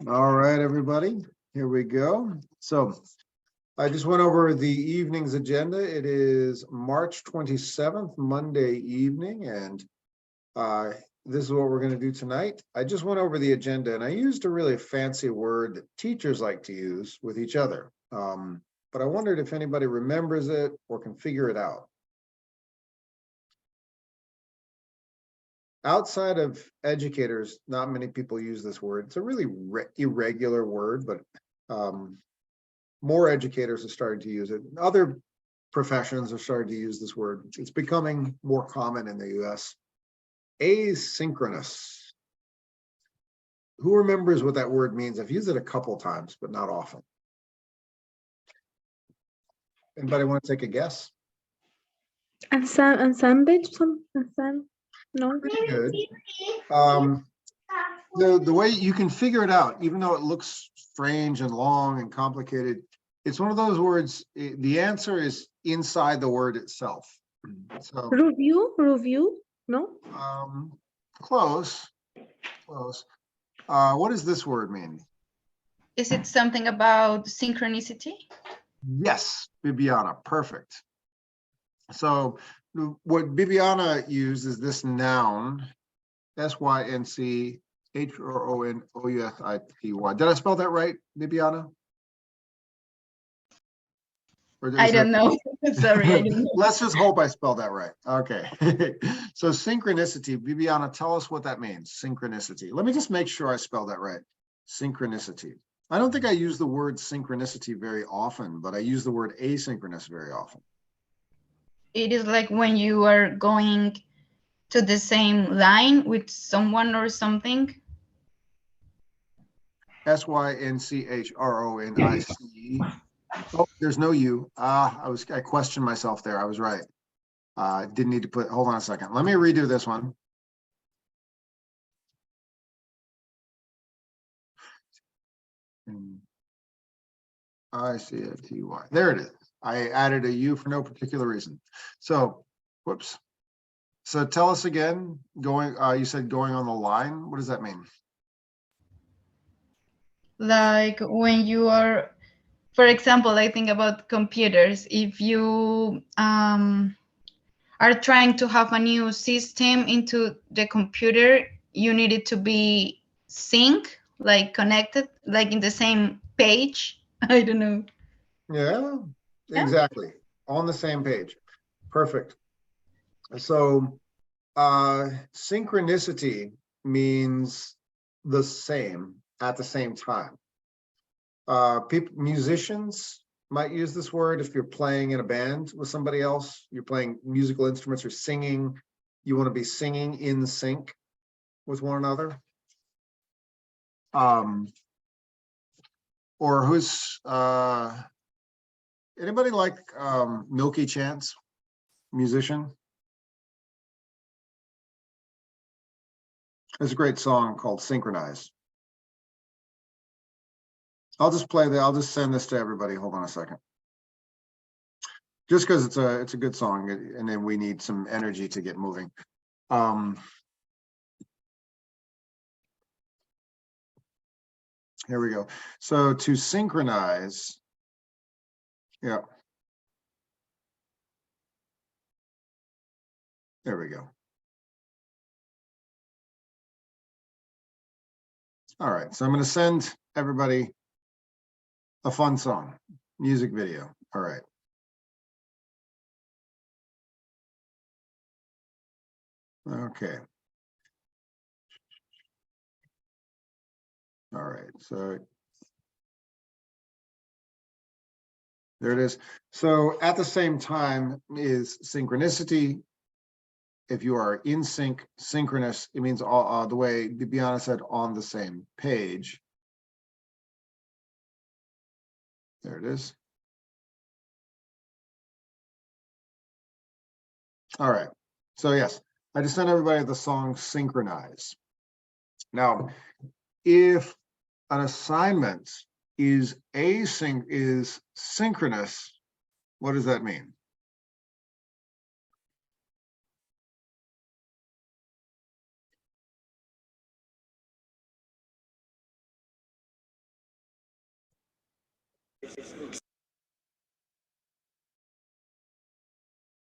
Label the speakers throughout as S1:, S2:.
S1: All right, everybody, here we go. So I just went over the evening's agenda. It is March 27th, Monday evening, and this is what we're going to do tonight. I just went over the agenda, and I used a really fancy word that teachers like to use with each other. But I wondered if anybody remembers it or can figure it out. Outside of educators, not many people use this word. It's a really irregular word, but more educators are starting to use it. Other professions are starting to use this word. It's becoming more common in the US. Asynchronous. Who remembers what that word means? I've used it a couple times, but not often. Anybody want to take a guess?
S2: Ensemble, no.
S1: Pretty good. The way you can figure it out, even though it looks strange and long and complicated, it's one of those words. The answer is inside the word itself. So
S2: review, no.
S1: Close. What does this word mean?
S3: Is it something about synchronicity?
S1: Yes, Bibiana, perfect. So what Bibiana used is this noun, SYNCHRONOUSITY. Did I spell that right, Bibiana?
S3: I don't know. Sorry, I don't know.
S1: Let's just hope I spelled that right. Okay. So synchronicity, Bibiana, tell us what that means. Synchronicity. Let me just make sure I spelled that right. Synchronicity. I don't think I use the word synchronicity very often, but I use the word asynchronous very often.
S3: It is like when you are going to the same line with someone or something.
S1: SYNCHRONICE. Oh, there's no U. I questioned myself there. I was right. Didn't need to put, hold on a second. Let me redo this one. ICFTY. There it is. I added a U for no particular reason. So, whoops. So tell us again, you said going on the line. What does that mean?
S3: Like when you are, for example, I think about computers. If you are trying to have a new system into the computer, you need it to be sync, like connected, like in the same page. I don't know.
S1: Yeah, exactly. On the same page. Perfect. So synchronicity means the same at the same time. Musicians might use this word if you're playing in a band with somebody else, you're playing musical instruments or singing, you want to be singing in sync with one another. Or who's anybody like Milky Chance, musician? There's a great song called Synchronize. I'll just send this to everybody. Hold on a second. Just because it's a good song, and then we need some energy to get moving. Here we go. So to synchronize, yeah. There we go. All right, so I'm going to send everybody a fun song, music video. All right. Okay. All right, so there it is. So at the same time is synchronicity. If you are in sync, synchronous, it means all the way Bibiana said, on the same page. There it is. All right. So yes, I just sent everybody the song Synchronize. Now, if an assignment is synchronous, what does that mean?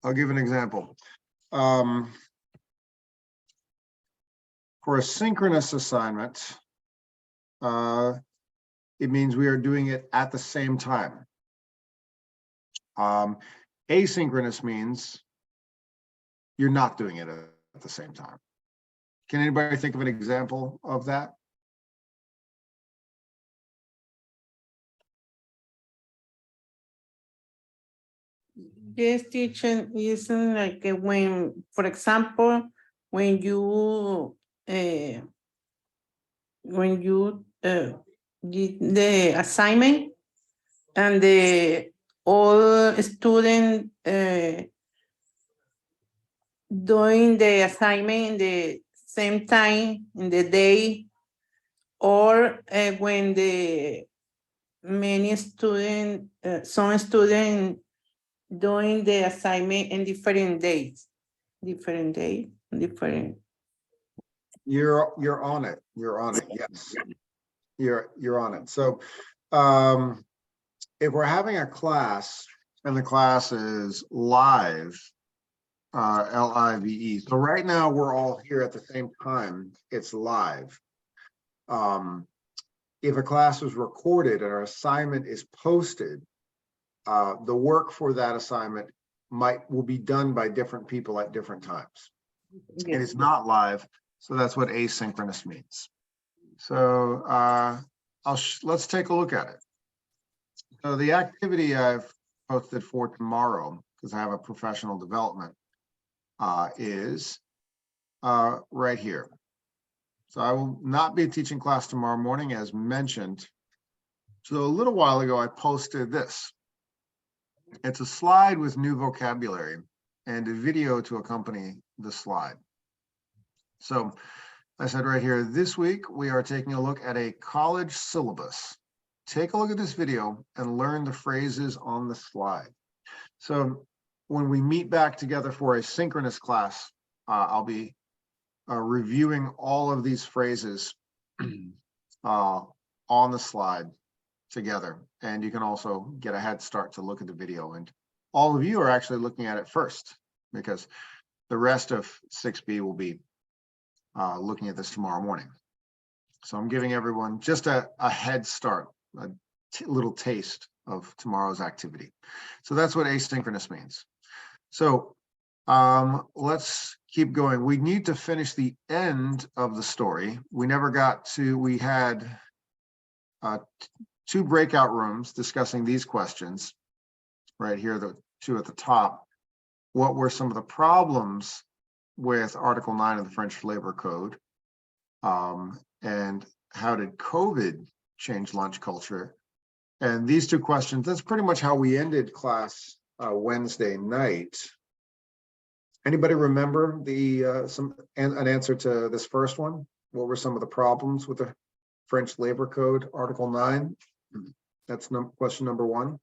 S1: I'll give an example. For a synchronous assignment, it means we are doing it at the same time. Asynchronous means you're not doing it at the same time. Can anybody think of an example of that?
S4: Yes, teacher, isn't like when, for example, when you did the assignment and the all student doing the assignment in the same time in the day, or when the many student, some student doing the assignment in different days, different.
S1: You're on it. You're on it. Yes, you're on it. So, if we're having a class and the class is live, LIVE. So right now we're all here at the same time. It's live. If a class is recorded and our assignment is posted, the work for that assignment will be done by different people at different times.
S4: Yes.
S1: And it's not live, so that's what asynchronous means. So let's take a look at it. So the activity I've posted for tomorrow, because I have a professional development, is right here. So I will not be teaching class tomorrow morning, as mentioned. So a little while ago, I posted this. It's a slide with new vocabulary and a video to accompany the slide. So I said right here, this week, we are taking a look at a college syllabus. Take a look at this video and learn the phrases on the slide. So when we meet back together for a synchronous class, I'll be reviewing all of these phrases on the slide together. And you can also get a head start to look at the video. And all of you are actually looking at it first, because the rest of 6B will be looking at this tomorrow morning. So I'm giving everyone just a head start, a little taste of tomorrow's activity. So that's what asynchronous means. So let's keep going. We need to finish the end of the story. We never got to, we had 2 breakout rooms discussing these questions right here, the 2 at the top. What were some of the problems with Article 9 of the French Labor Code? And how did COVID change lunch culture? And these 2 questions, that's pretty much how we ended class Wednesday night. Anybody remember an answer to this first one? What were some of the problems with the French Labor Code, Article 9? That's question number 1.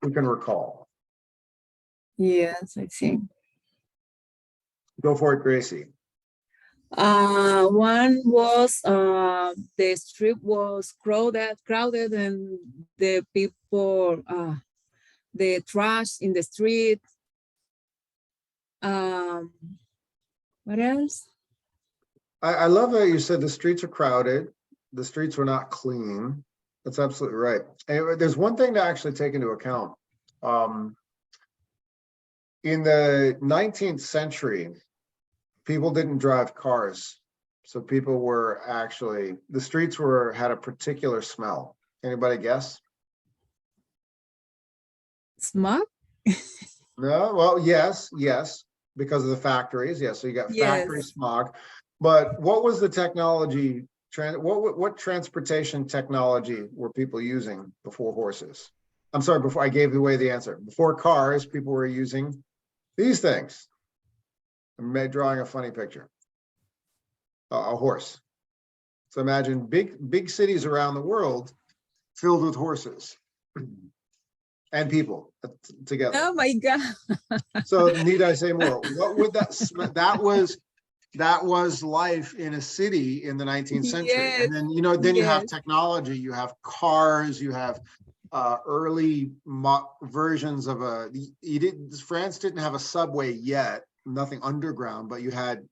S1: We can recall.
S5: Yes, I think.
S1: Go for it, Gracie.
S5: One was the street was crowded, and the people, the trash in the street. What else?
S1: I love that you said the streets are crowded, the streets were not clean. That's absolutely right. And there's one thing to actually take into account. In the 19th century, people didn't drive cars. So people were actually, the streets had a particular smell. Anybody guess?
S5: Smog?
S1: No, well, yes, because of the factories. Yes, so you got factory smog. But what was the technology? What transportation technology were people using before horses? I'm sorry, before I gave away the answer. Before cars, people were using these things. I'm drawing a funny picture. A horse. So imagine big cities around the world filled with horses and people together.
S5: Oh my God.
S1: So need I say more? What would that was that was life in a city in the 19th century.
S5: Yes,
S1: And then, then you have
S5: yes.
S1: technology, you have cars, you have early versions of France didn't have a subway yet, nothing underground, but you had,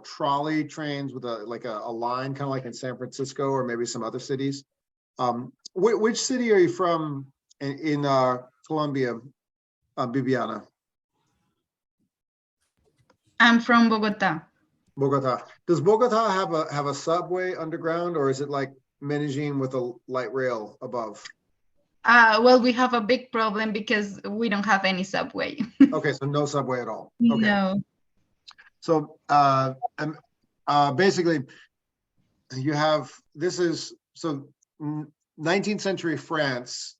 S1: trolley trains with a line, kind of like in San Francisco or maybe some other cities. Which city are you from in Colombia, Bibiana?
S3: I'm from Bogota.
S1: Bogota. Does Bogota have a subway underground, or is it like Medellin with a light rail above?
S3: Well, we have a big problem because we don't have any subway.
S1: Okay, so no subway at all. Okay.
S3: No.
S1: So basically, you have 19th century France.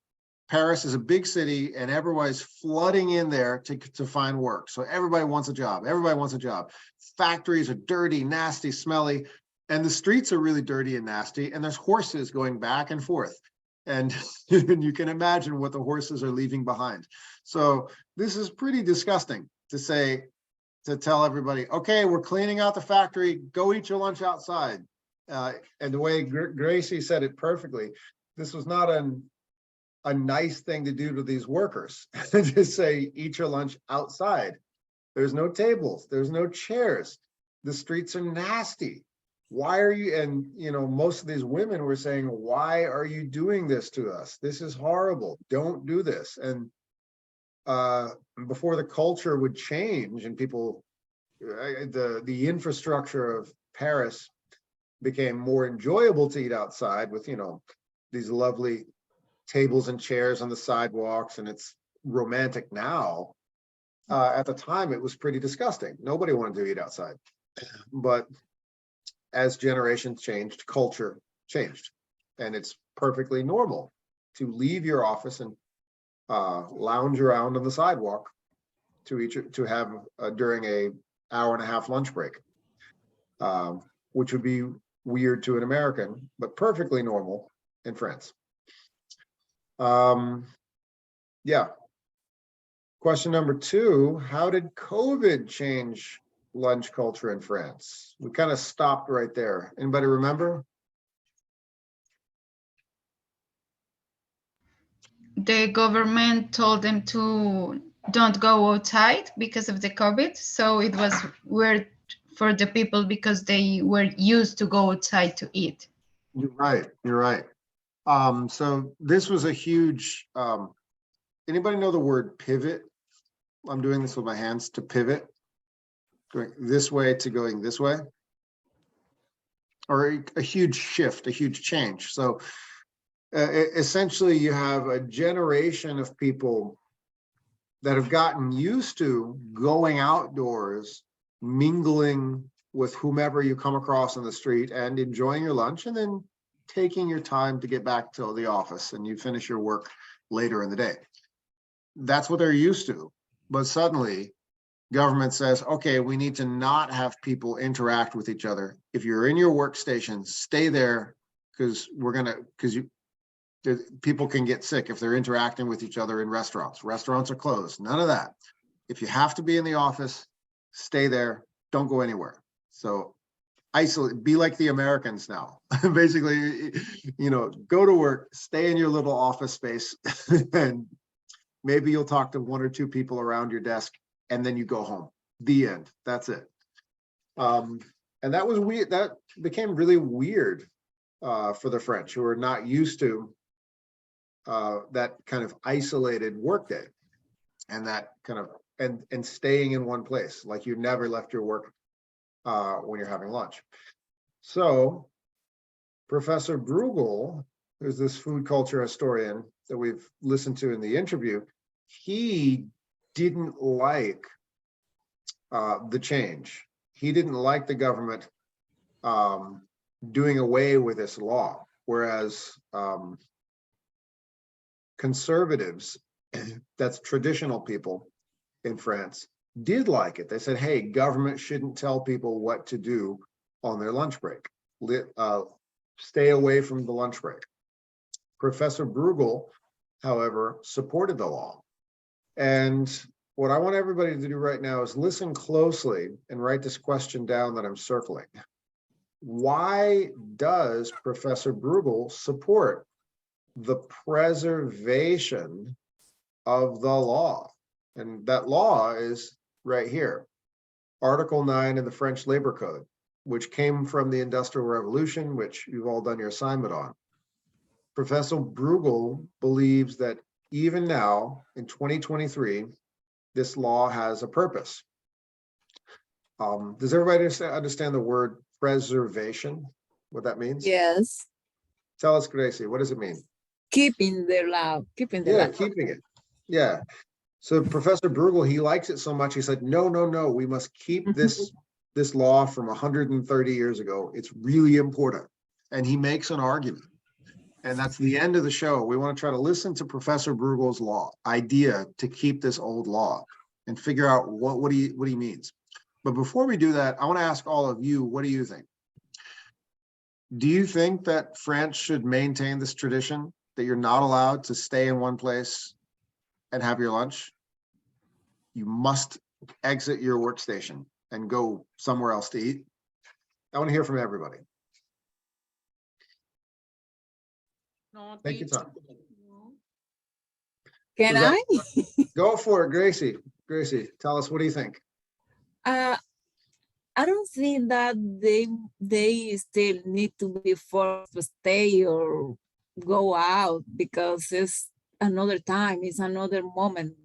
S1: Paris is a big city, and everybody's flooding in there to find work. So everybody wants a job. Everybody wants a job. Factories are dirty, nasty, smelly, and the streets are really dirty and nasty. And there's horses going back and forth. And you can imagine what the horses are leaving behind. So this is pretty disgusting to tell everybody, okay, we're cleaning out the factory, go eat your lunch outside. And the way Gracie said it perfectly, this was not a nice thing to do to these workers. To say, eat your lunch outside. There's no tables, there's no chairs. The streets are nasty. Why are you, and most of these women were saying, why are you doing this to us? This is horrible. Don't do this. And before the culture would change and people, the infrastructure of Paris became more enjoyable to eat outside with, these lovely tables and chairs on the sidewalks, and it's romantic now. At the time, it was pretty disgusting. Nobody wanted to eat outside. But as generations changed, culture changed, and it's perfectly normal to leave your office and lounge around on the sidewalk to have during a hour-and-a-half lunch break, which would be weird to an American, but perfectly normal in France. Yeah. Question number 2, how did COVID change lunch culture in France? We kind of stopped right there. Anybody remember?
S3: The government told them to don't go outside because of the COVID. So it was weird for the people because they were used to go outside to eat.
S1: You're right. So this was a huge, anybody know the word pivot? I'm doing this with my hands, to pivot, going this way to going this way, or a huge shift, a huge change. So essentially you have a generation of people that have gotten used to going outdoors, mingling with whomever you come across on the street and enjoying your lunch, and then taking your time to get back to the office and you finish your work later in the day. That's what they're used to. But suddenly government says, okay, we need to not have people interact with each other. If you're in your workstation, stay there, because people can get sick if they're interacting with each other in restaurants. Restaurants are closed, none of that. If you have to be in the office, stay there, don't go anywhere. So isolate, be like the Americans now. Basically, go to work, stay in your little office space, and maybe you'll talk to 1 or 2 people around your desk, and then you go home. The end. That's it. And that was weird. That became really weird for the French, who are not used to that kind of isolated workday, and that kind of and staying in one place, like you never left your work when you're having lunch. So Professor Bruegel, who's this food culture historian that we've listened to in the interview, he didn't like the change. He didn't like the government doing away with this law, whereas conservatives, that's traditional people in France, did like it. They said, hey, government shouldn't tell people what to do on their lunch break. Stay away from the lunch break. Professor Bruegel, however, supported the law. And what I want everybody to do right now is listen closely and write this question down that I'm circling. Why does Professor Bruegel support the preservation of the law? And that law is right here, Article 9 in the French Labor Code, which came from the Industrial Revolution, which you've all done your assignment on. Professor Bruegel believes that even now in 2023, this law has a purpose. Does everybody understand the word preservation? What that means?
S5: Yes,
S1: Tell us, Gracie, what does it mean?
S5: keeping the law, keeping the
S1: Yeah,
S5: law.
S1: keeping it. Yeah. So Professor Bruegel, he likes it so much. He said, no, we must keep this law from 130 years ago. It's really important. And he makes an argument. And that's the end of the show. We want to try to listen to Professor Bruegel's idea to keep this old law and figure out what he means. But before we do that, I want to ask all of you, what do you think? Do you think that France should maintain this tradition that you're not allowed to stay in one place and have your lunch? You must exit your workstation and go somewhere else to eat. I want to hear from everybody. Take your time.
S5: Can
S1: Who's
S5: I?
S1: Go for it, Gracie. Gracie, tell us, what do you think?
S5: I don't think that they still need to be forced to stay or go out because it's another time, it's another moment,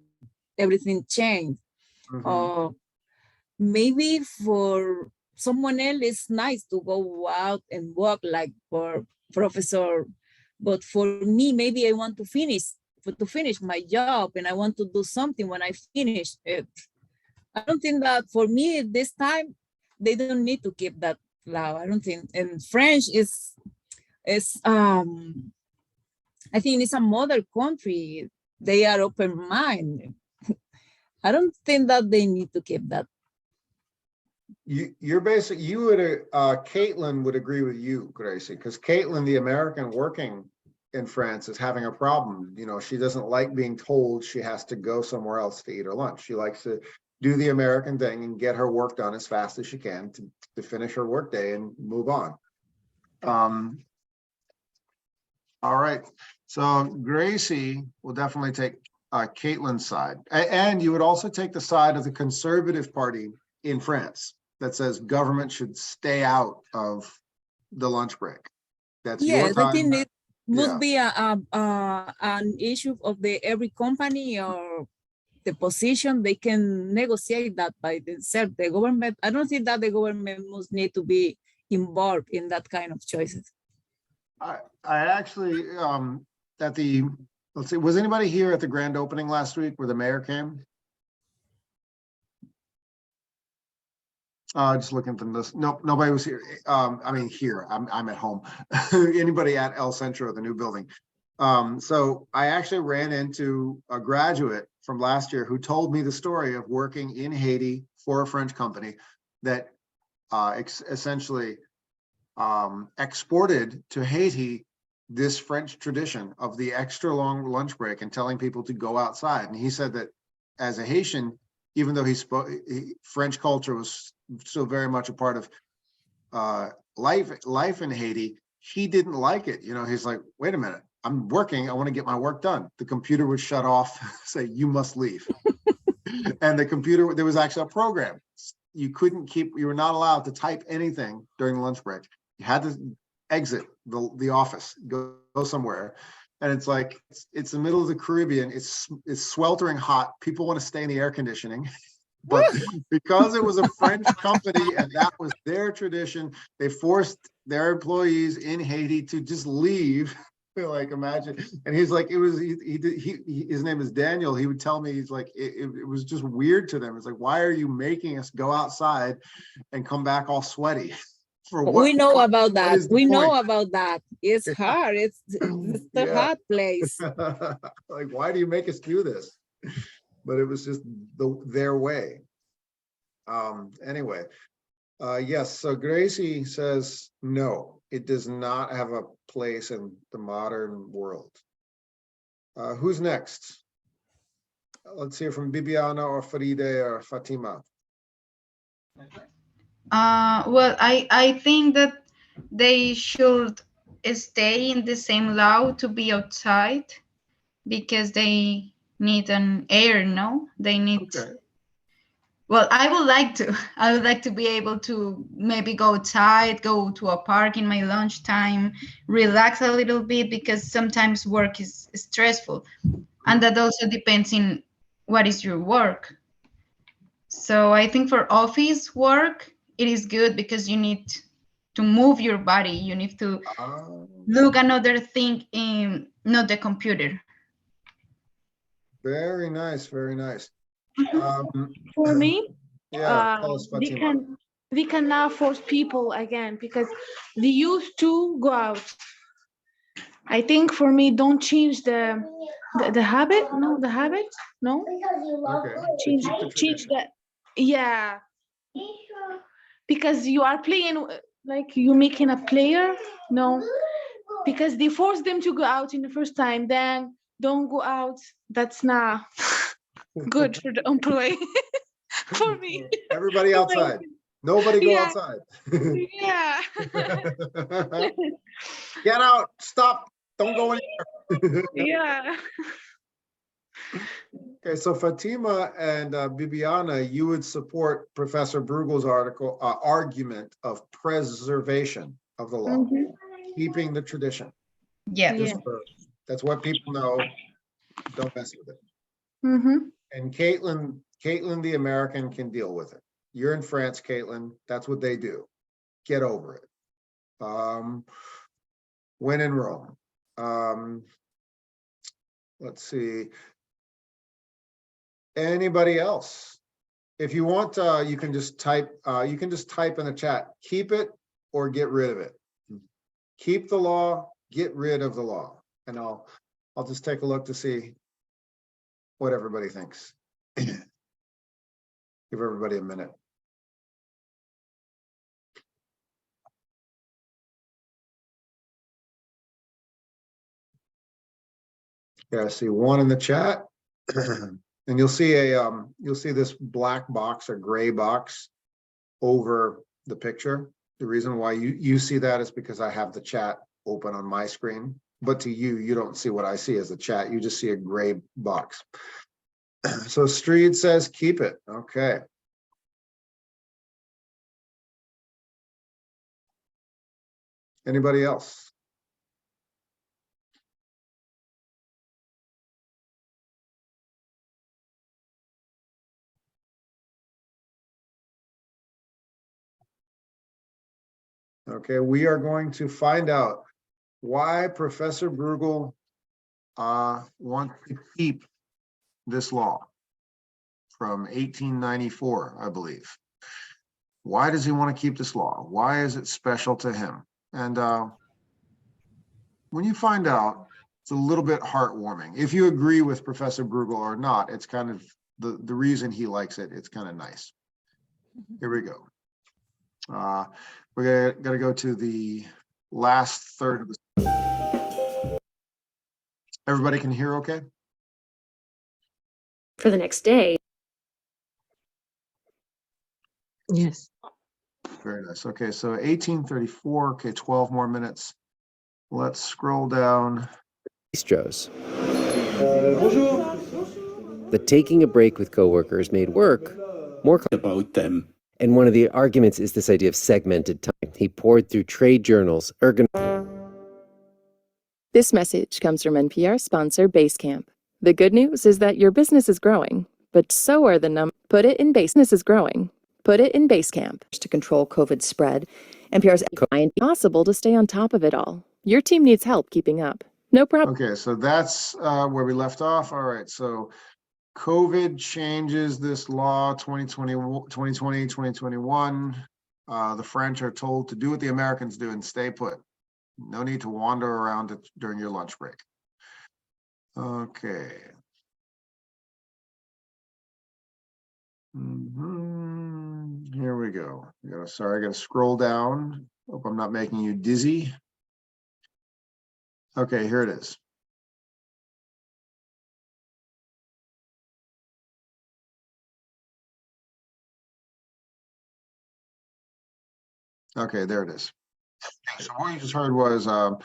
S5: everything changed.
S1: Mhm.
S5: Maybe for someone else it's nice to go out and walk like for professor, but for me, maybe I want to finish my job and I want to do something when I finish it. I don't think that for me this time they don't need to keep that law. I don't think. And French is I think it's a mother country. They are open mind. I don't think that they need to keep that.
S1: You're basically, you would, Caitlin would agree with you, Gracie, because Caitlin, the American working in France, is having a problem. You know, she doesn't like being told she has to go somewhere else to eat her lunch. She likes to do the American thing and get her work done as fast as she can to finish her workday and move on. All right, so Gracie will definitely take Caitlin's side, and you would also take the side of the Conservative Party in France that says government should stay out of the lunch break. That's your
S5: Yes, I think
S1: time.
S5: it must be an issue of every company or the position. They can negotiate that by themselves. The government, I don't think that the government must need to be involved in that kind of choices.
S1: I actually, let's see, was anybody here at the grand opening last week where the mayor came? Just looking from this. Nope, nobody was here. I mean, here, I'm at home. Anybody at El Centro, the new building? So I actually ran into a graduate from last year who told me the story of working in Haiti for a French company that essentially exported to Haiti this French tradition of the extra long lunch break and telling people to go outside. And he said that as a Haitian, even though French culture was still very much a part of life in Haiti, he didn't like it. You know, he's like, wait a minute, I'm working, I want to get my work done. The computer would shut off, say, you must leave. And the computer, there was actually a program. You were not allowed to type anything during the lunch break. You had to exit the office, go somewhere. And it's like, it's the middle of the Caribbean. It's sweltering hot. People want to stay in the air conditioning. But because it was a French company and that was their tradition, they forced their employees in Haiti to just leave. Like, imagine. And he's like, his name is Daniel. He would tell me, he's like, it was just weird to them. It's like, why are you making us go outside and come back all sweaty? For what?
S5: We know about that. We know
S1: point?
S5: about that. It's hard. It's a hard place.
S1: Like, why do you make us do this? But it was just their way. Anyway, yes, so Gracie says, no, it does not have a place in the modern world. Who's next? let's hear from Bibiana or Faride or Fatima.
S3: Well, I think that they should stay in the same law to be outside because they need an air, no? They need.
S1: Okay.
S3: Well, I would like to. I would like to be able to maybe go outside, go to a park in my lunchtime, relax a little bit because sometimes work is stressful, and that also depends in what is your work. So I think for office work, it is good because you need to move your body. You need to look another thing in not the computer.
S1: Very nice, very nice.
S2: For me,
S1: Yeah, tell us,
S2: they
S1: Fatima.
S2: can now force people again because they used to go out. I think for me, don't change the habit. No, the habit. No,
S1: Okay.
S2: change
S1: Keep the
S2: change
S1: tradition.
S2: that. Yeah, because you are playing like you making a player. No, because they force them to go out in the first time. Then don't go out. That's not good for the employee. For me.
S1: Everybody
S2: For my
S1: outside. Nobody go
S2: Yeah.
S1: outside.
S2: Yeah.
S1: Get out. Stop. Don't go anywhere.
S2: Yeah.
S1: Okay, so Fatima and Bibiana, you would support Professor Bruegel's article, argument of preservation of the law,
S2: Mhm.
S1: keeping the tradition.
S3: Yeah.
S2: Yeah.
S1: That's what people know. Don't mess with it.
S2: Mhm.
S1: And Caitlin, the American, can deal with it. You're in France, Caitlin. That's what they do. Get over it. When in Rome. Let's see. Anybody else? If you want, you can just type in the chat, keep it or get rid of it. Keep the law, get rid of the law. And I'll just take a look to see what everybody thinks. Give everybody a minute. Yeah, I see one in the chat. And you'll see this black box or gray box over the picture. The reason why you see that is because I have the chat open on my screen, but to you don't see what I see as the chat. You just see a gray box. So Street says keep it. Okay. Anybody else? Okay, we are going to find out why Professor Bruegel wants to keep this law from 1894, I believe. Why does he want to keep this law? Why is it special to him? And when you find out, it's a little bit heartwarming. If you agree with Professor Bruegel or not, it's kind of the reason he likes it. It's kind of nice. Here we go. We're gonna go to the last third of the. Everybody can hear okay?
S6: For the next day.
S2: Yes.
S1: Very nice. Okay, so 1834. Okay, 12 more minutes. Let's scroll down.
S7: Bistros. That taking a break with coworkers made work more
S8: about them.
S7: And one of the arguments is this idea of segmented time. He poured through trade journals,
S9: This message comes from NPR sponsor Basecamp. The good news is that your business is growing, but so are the numbers. Put it in business is growing. Put it in Basecamp. To control COVID spread, NPR's impossible to stay on top of it all. Your team needs help keeping up. No problem.
S1: Okay, so that's where we left off. All right, so COVID changes this law 2020, 2021. The French are told to do what the Americans do and stay put. No need to wander around during your lunch break. Okay. Here we go. Sorry, I gotta scroll down. Hope I'm not making you dizzy. Okay, here it is. Okay, there it is. Okay, so what you just heard was, all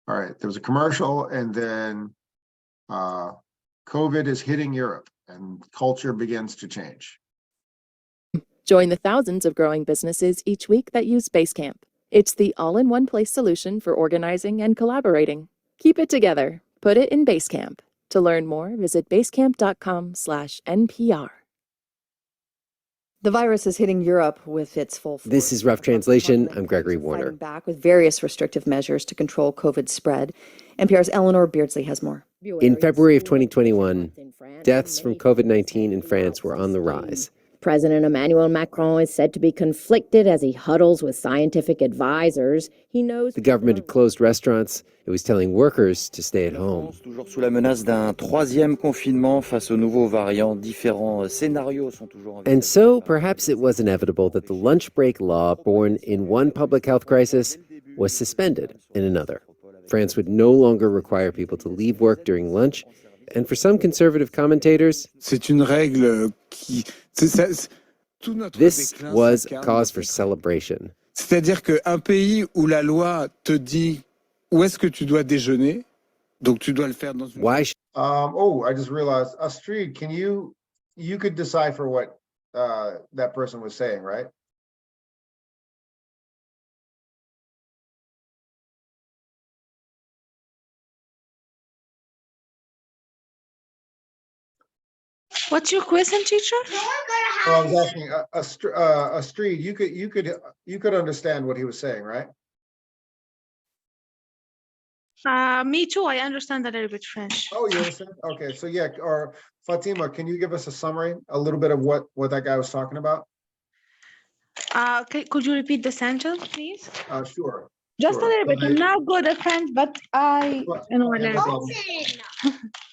S1: right, there was a commercial and then COVID is hitting Europe and culture begins to change.
S9: Join the thousands of growing businesses each week that use Basecamp. It's the all-in-one place solution for organizing and collaborating. Keep it together. Put it in Basecamp. To learn more, visit basecamp.com/NPR.
S6: The virus is hitting Europe with its full force.
S7: This is Rough Translation. I'm Gregory
S6: Fighting
S7: Warner.
S6: back with various restrictive measures to control COVID spread. NPR's Eleanor Beardsley has more.
S7: In February of 2021, deaths from COVID-19 in France were on the rise.
S8: President Emmanuel Macron is said to be conflicted as he huddles with scientific advisors. He knows
S7: The government had closed restaurants. It was telling workers to stay at home.
S10: Toujours sous la menace d'un troisième confinement face aux nouveaux variants, différents scénarios sont toujours
S7: And so perhaps it was inevitable that the lunch break law born in one public health crisis was suspended in another. France would no longer require people to leave work during lunch. And for some conservative commentators,
S11: C'est une règle qui... tout notre
S7: this
S11: déclin
S7: was
S11: s'incarne
S7: cause
S11: dans
S7: for
S11: cette-
S7: celebration.
S11: C'est-à-dire qu'un pays où la loi te dit où est-ce que tu dois déjeuner, donc tu dois le faire dans une...
S7: Why should
S1: Oh, I just realized, Astrid, you could decipher what that person was saying, right?
S2: What's your question, teacher?
S1: Well, I was asking, Astrid, you could understand what he was saying, right?
S2: Me too. I understand a little bit French.
S1: Oh, you understand? Okay, so yeah, or Fatima, can you give us a summary, a little bit of what that guy was talking about?
S2: Could you repeat the sentence, please?
S1: Sure.
S2: Just a
S1: Sure.
S2: little bit. I'm not good at French, but I know a
S1: Yeah, no
S2: little
S1: problem.
S2: bit.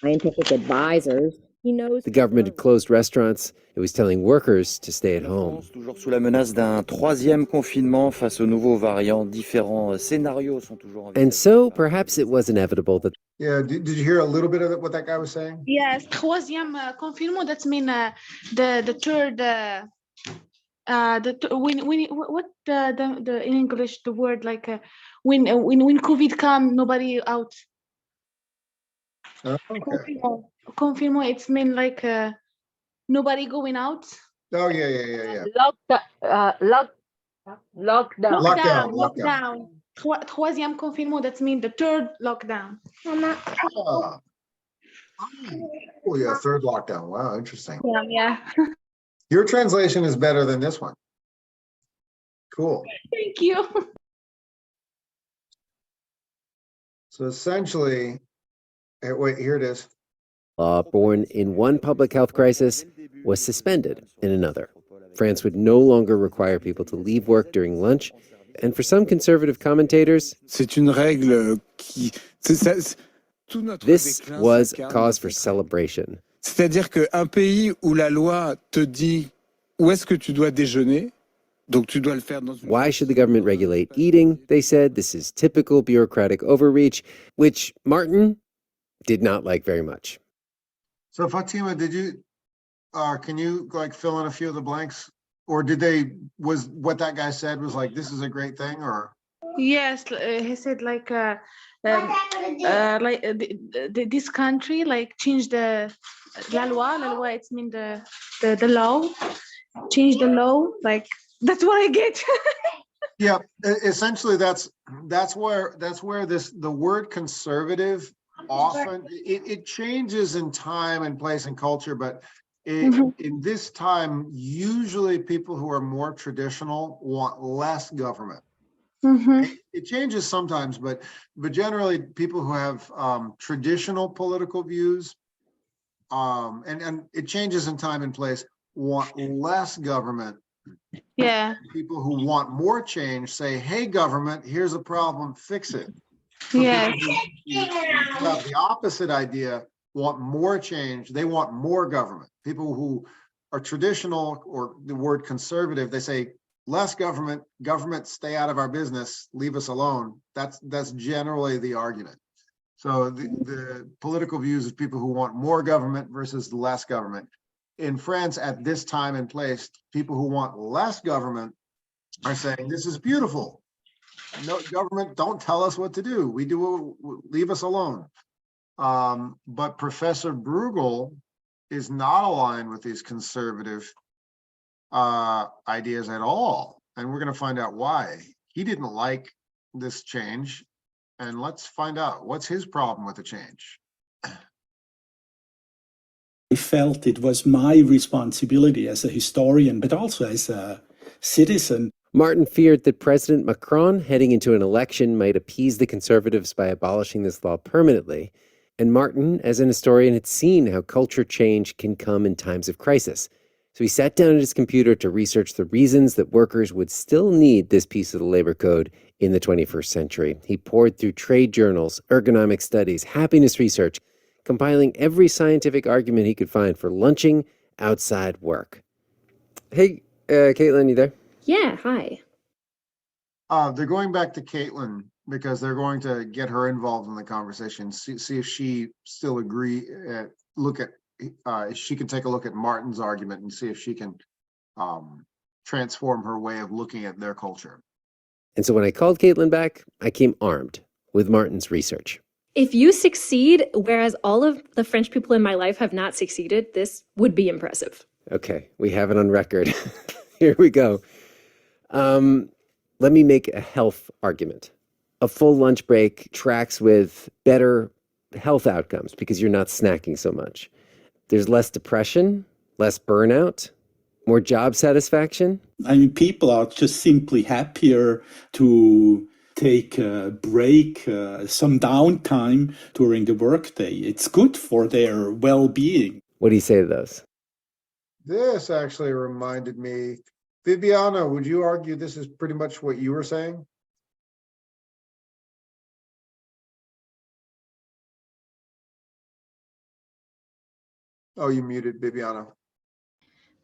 S8: scientific advisors. He knows
S7: the government had closed restaurants? It was telling workers to stay at home.
S10: Toujours sous la menace d'un troisième confinement face aux nouveaux variants, différents scénarios sont toujours
S7: And so perhaps it was inevitable that
S1: Yeah, did you hear a little bit of what that guy was saying?
S2: Yes, troisième confinement. That's mean the third. What the in English the word like when COVID come, nobody out.
S1: Okay.
S2: Confirmo, it's mean like nobody going out.
S1: Oh, yeah.
S5: Lockdown.
S1: Lockdown.
S2: Troisième confinement, that's mean the third lockdown.
S1: Ah. Oh, yeah, third lockdown. Wow, interesting.
S2: Yeah.
S1: Your translation is better than this one. Cool.
S2: Thank you.
S1: So essentially, wait, here it is.
S7: law born in one public health crisis was suspended in another. France would no longer require people to leave work during lunch. And for some conservative commentators,
S11: C'est une règle qui... tout notre
S7: this
S11: déclin
S7: was
S11: s'incarne
S7: cause
S11: dans
S7: for
S11: cette-
S7: celebration.
S11: C'est-à-dire qu'un pays où la loi te dit où est-ce que tu dois déjeuner, donc tu dois le faire dans une...
S7: Why should the government regulate eating? They said this is typical bureaucratic overreach, which Martin did not like very much.
S1: So Fatima, can you like fill in a few of the blanks? Or was what that guy said was like, this is a great thing, or?
S2: Yes, he said like this country like change the la loi. It's mean the law, change the law. Like that's what I get.
S1: Yeah, essentially that's where the word conservative often it changes in time and place and culture, but in this time, usually people who are more traditional want less government. It changes sometimes, but generally people who have traditional political views, and it changes in time and place, want less government.
S2: Yeah.
S1: People who want more change say, hey, government, here's a problem, fix it.
S2: Yeah.
S1: People who have the opposite idea want more change. They want more government. People who are traditional, or the word conservative, they say less government, stay out of our business, leave us alone. That's generally the argument. So the political views of people who want more government versus less government. In France at this time and place, people who want less government are saying, this is beautiful. No government, don't tell us what to do. We do, leave us alone. But Professor Bruegel is not aligned with these conservative ideas at all. And we're going to find out why. He didn't like this change. And let's find out what's his problem with the change.
S12: I felt it was my responsibility as a historian, but also as a citizen.
S7: Martin feared that President Macron heading into an election might appease the conservatives by abolishing this law permanently. And Martin, as an historian, had seen how culture change can come in times of crisis. So he sat down at his computer to research the reasons that workers would still need this piece of the labor code in the 21st century. He poured through trade journals, ergonomic studies, happiness research, compiling every scientific argument he could find for lunching outside work. Hey, Caitlin, you there?
S8: Yeah, hi.
S1: They're going back to Caitlin because they're going to get her involved in the conversation, see if she still if she can take a look at Martin's argument and see if she can transform her way of looking at their culture.
S7: And so when I called Caitlin back, I came armed with Martin's research.
S8: If you succeed, whereas all of the French people in my life have not succeeded, this would be impressive.
S7: Okay, we have it on record. Here we go. Let me make a health argument. A full lunch break tracks with better health outcomes because you're not snacking so much. There's less depression, less burnout, more job satisfaction.
S12: I mean, people are just simply happier to take a break, some downtime during the workday. It's good for their well-being.
S7: What do you say to those?
S1: This actually reminded me, Viviana, would you argue this is pretty much what you were saying? Oh, you muted, Viviana.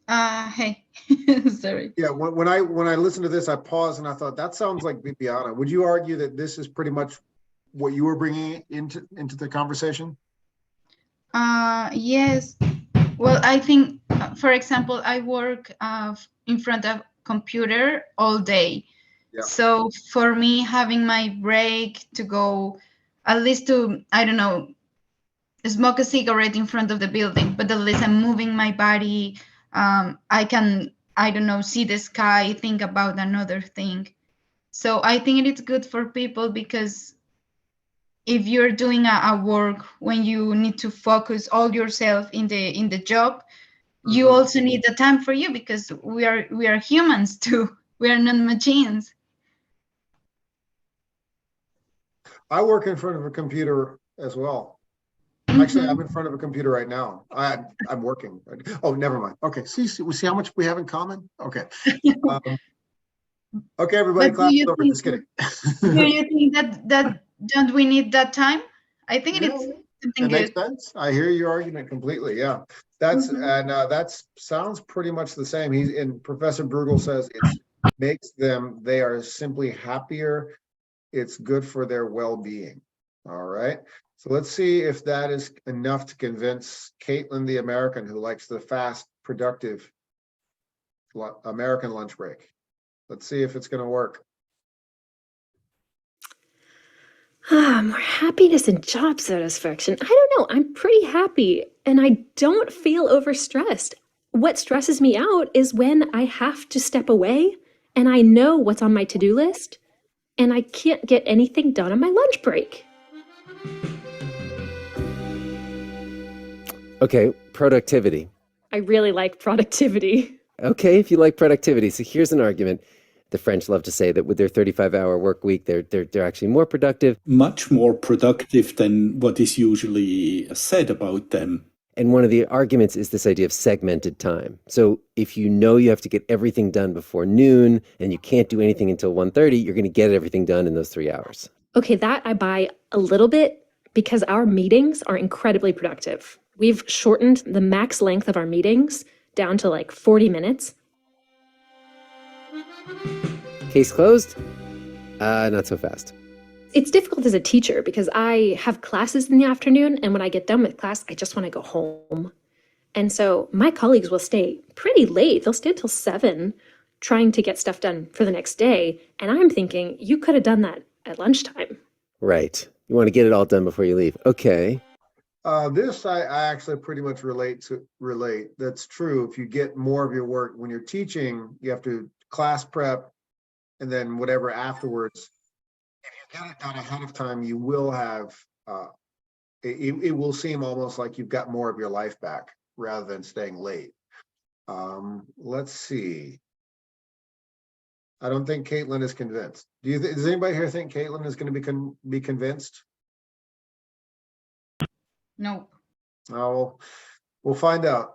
S3: Hey, sorry.
S1: Yeah, when I listened to this, I paused and I thought, that sounds like Viviana. Would you argue that this is pretty much what you were bringing into the conversation?
S3: Yes. Well, I think, for example, I work in front of computer all day. Yeah. So for me, having my break to go at least to, I don't know, smoke a cigarette in front of the building, but at least I'm moving my body. I can, I don't know, see the sky, think about another thing. So I think it's good for people because if you're doing a work when you need to focus all yourself in the job, you also need the time for you because we are humans too. We are not machines.
S1: I work in front of a computer as well. Actually, I'm in front of a computer right now. I'm working. Oh, never mind. Okay, see how much we have in common? Okay. Okay, everybody, clap over. Just kidding.
S3: Do you think that don't we need that time? I think it's something good.
S1: Makes sense. I hear your argument completely. Yeah, that's and that sounds pretty much the same. And Professor Bruegel says it makes them. They are simply happier. It's good for their well-being. All right. So let's see if that is enough to convince Caitlin, the American, who likes the fast, productive American lunch break. Let's see if it's going to work.
S8: More happiness and job satisfaction. I don't know. I'm pretty happy and I don't feel overstressed. What stresses me out is when I have to step away and I know what's on my to-do list and I can't get anything done on my lunch break.
S7: Okay, productivity.
S8: I really like productivity.
S7: Okay, if you like productivity. So here's an argument. The French love to say that with their 35-hour work week, they're actually more productive.
S12: Much more productive than what is usually said about them.
S7: And one of the arguments is this idea of segmented time. So if you know you have to get everything done before noon and you can't do anything until 1:30, you're going to get everything done in those 3 hours.
S8: Okay, that I buy a little bit because our meetings are incredibly productive. We've shortened the max length of our meetings down to like 40 minutes.
S7: Case closed? Not so fast.
S8: It's difficult as a teacher because I have classes in the afternoon, and when I get done with class, I just want to go home. And so my colleagues will stay pretty late. They'll stay until 7, trying to get stuff done for the next day. And I'm thinking, you could have done that at lunchtime.
S7: Right. You want to get it all done before you leave. Okay.
S1: This I actually pretty much relate. That's true. If you get more of your work when you're teaching, you have to class prep and then whatever afterwards. If you get it done ahead of time, you will have, it will seem almost like you've got more of your life back rather than staying late. Let's see. I don't think Caitlin is convinced. Does anybody here think Caitlin is going to be convinced?
S3: No.
S1: Oh, we'll find out.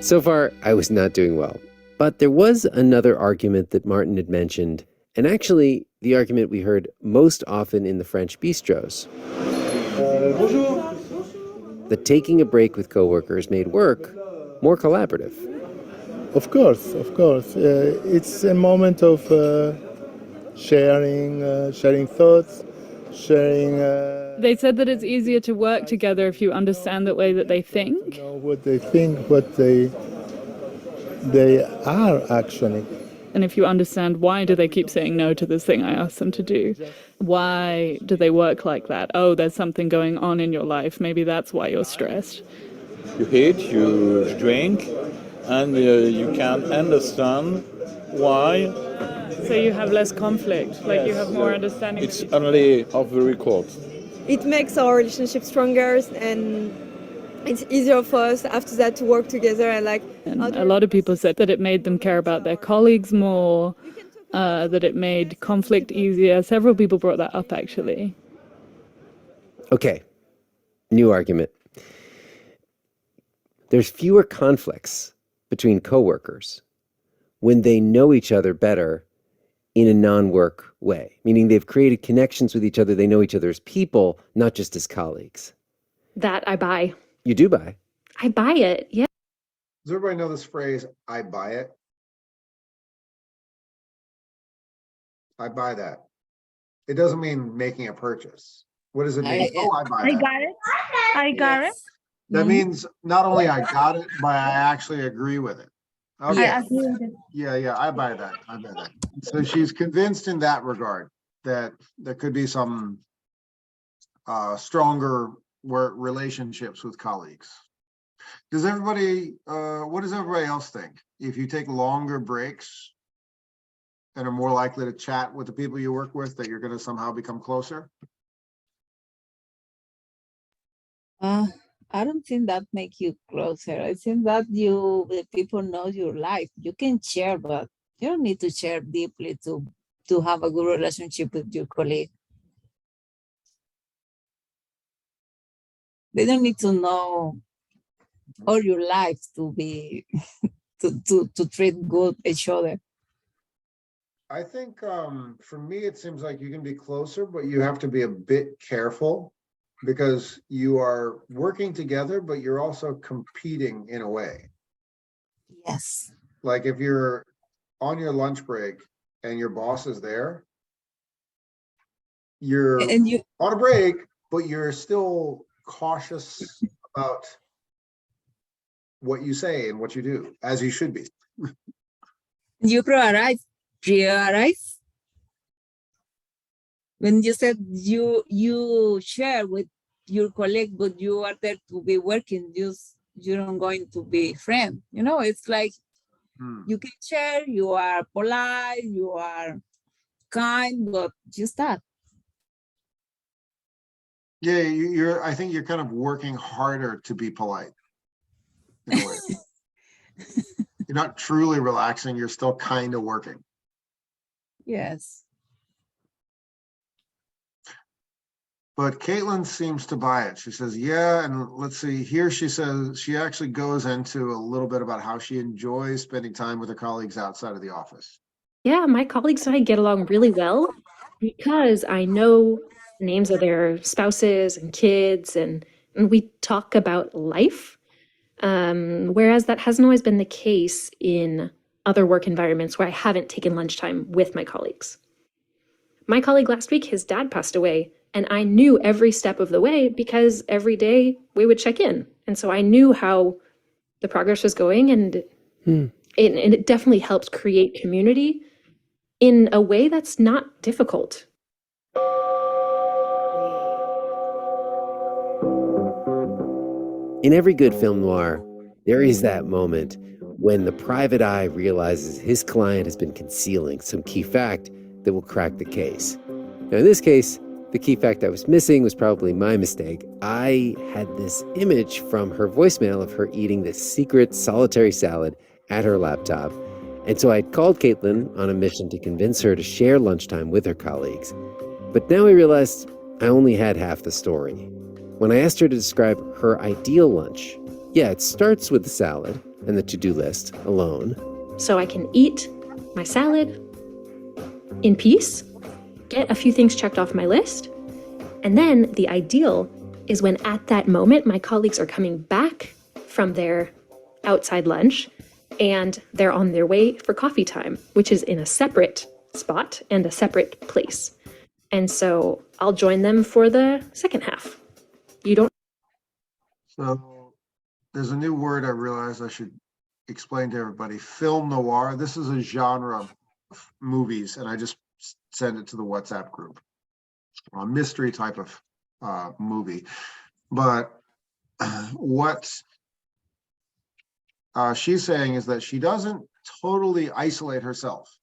S7: So far, I was not doing well. But there was another argument that Martin had mentioned, and actually the argument we heard most often in the French bistros. That taking a break with coworkers made work more collaborative.
S13: Of course. It's a moment of sharing thoughts, sharing.
S14: They said that it's easier to work together if you understand the way that they think.
S13: Know what they think, what they are actually.
S14: And if you understand why do they keep saying no to this thing I asked them to do? Why do they work like that? Oh, there's something going on in your life. Maybe that's why you're stressed.
S15: You eat, you drink, and you can understand why.
S14: So you have less conflict, like you have more understanding.
S15: It's only off the record.
S16: It makes our relationship stronger, and it's easier for us after that to work together.
S14: And a lot of people said that it made them care about their colleagues more, that it made conflict easier. Several people brought that up, actually.
S7: Okay, new argument. There's fewer conflicts between coworkers when they know each other better in a non-work way, meaning they've created connections with each other. They know each other as people, not just as colleagues.
S8: That I buy.
S7: You do buy.
S8: I buy it, yeah.
S1: Does everybody know this phrase, I buy it? I buy that. It doesn't mean making a purchase. What does it mean? I buy that.
S2: got it. I got it.
S1: That means not only I got it, but I actually agree with it. Okay.
S2: I agree with it.
S1: Yeah, I buy that. So she's convinced in that regard that there could be some stronger work relationships with colleagues. Does everybody, what does everybody else think? If you take longer breaks and are more likely to chat with the people you work with, that you're going to somehow become closer?
S5: I don't think that make you closer. I think that the people know your life. You can share, but you don't need to share deeply to have a good relationship with your colleague. They don't need to know all your life to be to treat good each other.
S1: I think for me, it seems like you can be closer, but you have to be a bit careful because you are working together, but you're also competing in a way.
S5: Yes.
S1: Like if you're on your lunch break and your boss is there, you're on a break, but you're still cautious about what you say and what you do, as you should be.
S5: You prioritize when you said you share with your colleague, but you are there to be working, you don't going to be friend. You know, it's like you can share, you are polite, you are kind, but just that.
S1: Yeah, I think you're kind of working harder to be polite in a way. You're not truly relaxing, you're still kind of working.
S5: Yes.
S1: But Caitlin seems to buy it. She says, yeah, and let's see, here she says, she actually goes into a little bit about how she enjoys spending time with her colleagues outside of the office.
S8: Yeah, my colleagues and I get along really well because I know names of their spouses and kids, and we talk about life. Whereas that hasn't always been the case in other work environments where I haven't taken lunchtime with my colleagues. My colleague last week, his dad passed away, and I knew every step of the way because every day we would check in. And so I knew how the progress was going, and it definitely helped create community in a way that's not difficult.
S7: In every good film noir, there is that moment when the private eye realizes his client has been concealing some key fact that will crack the case. Now, in this case, the key fact I was missing was probably my mistake. I had this image from her voicemail of her eating this secret solitary salad at her laptop. And so I called Caitlin on a mission to convince her to share lunchtime with her colleagues. But now I realized I only had half the story. When I asked her to describe her ideal lunch, yeah, it starts with the salad and the to-do list alone.
S8: So I can eat my salad in peace, get a few things checked off my list, and then the ideal is when at that moment my colleagues are coming back from their outside lunch and they're on their way for coffee time, which is in a separate spot and a separate place. And so I'll join them for the second half. You don't.
S1: So there's a new word I realized I should explain to everybody. Film noir. This is a genre of movies, and I just send it to the WhatsApp group. A mystery type of movie. But what she's saying is that she doesn't totally isolate herself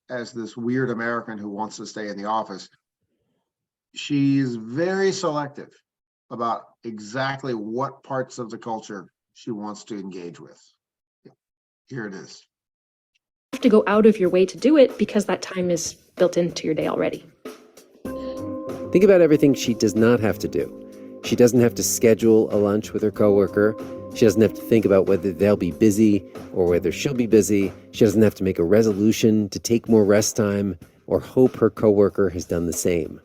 S1: as this weird American who wants to stay in the office. She's very selective about exactly what parts of the culture she wants to engage with. Here it is.
S8: You have to go out of your way to do it because that time is built into your day already.
S7: Think about everything she does not have to do. She doesn't have to schedule a lunch with her coworker. She doesn't have to think about whether they'll be busy or whether she'll be busy. She doesn't have to make a resolution to take more rest time or hope her coworker has done the same.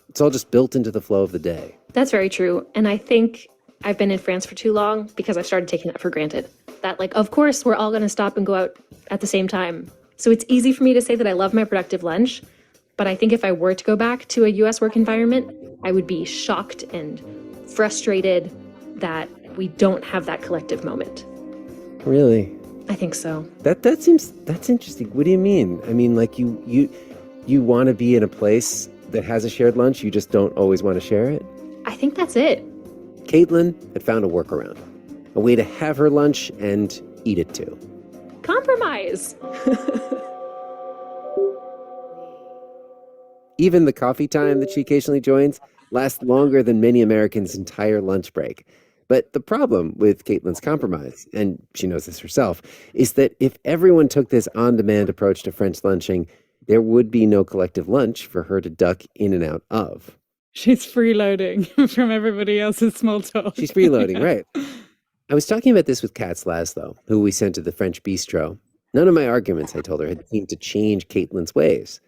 S7: It's all just built into the flow of the day.
S8: That's very true. And I think I've been in France for too long because I started taking that for granted. That, like, of course, we're all going to stop and go out at the same time. So it's easy for me to say that I love my productive lunch. But I think if I were to go back to a US work environment, I would be shocked and frustrated that we don't have that collective moment.
S7: Really?
S8: I think so.
S7: That's interesting. What do you mean? I mean, like you want to be in a place that has a shared lunch, you just don't always want to share it?
S8: I think that's it.
S7: Caitlin had found a workaround, a way to have her lunch and eat it too.
S8: Compromise.
S7: Even the coffee time that she occasionally joins lasts longer than many Americans' entire lunch break. But the problem with Caitlin's compromise, and she knows this herself, is that if everyone took this on-demand approach to French lunching, there would be no collective lunch for her to duck in and out of.
S14: She's freeloading from everybody else's small talk.
S7: She's freeloading, right. I was talking about this with Katz Laszlo, who we sent to the French bistro. None of my arguments, I told her, had seemed to change Caitlin's ways.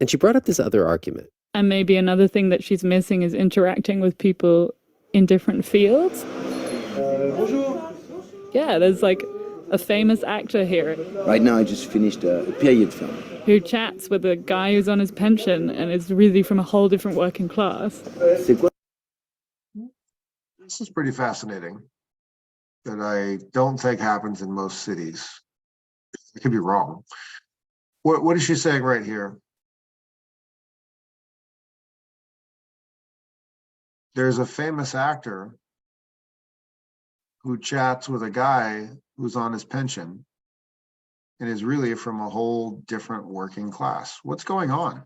S7: And she brought up this other argument.
S14: And maybe another thing that she's missing is interacting with people in different fields.
S17: Bonjour.
S14: Yeah, there's like a famous actor here.
S17: Right now I just finished a period film.
S14: Who chats with a guy who's on his pension and is really from a whole different working class.
S1: This is pretty fascinating that I don't think happens in most cities. I could be wrong. What is she saying right here? There's a famous actor who chats with a guy who's on his pension and is really from a whole different working class. What's going on?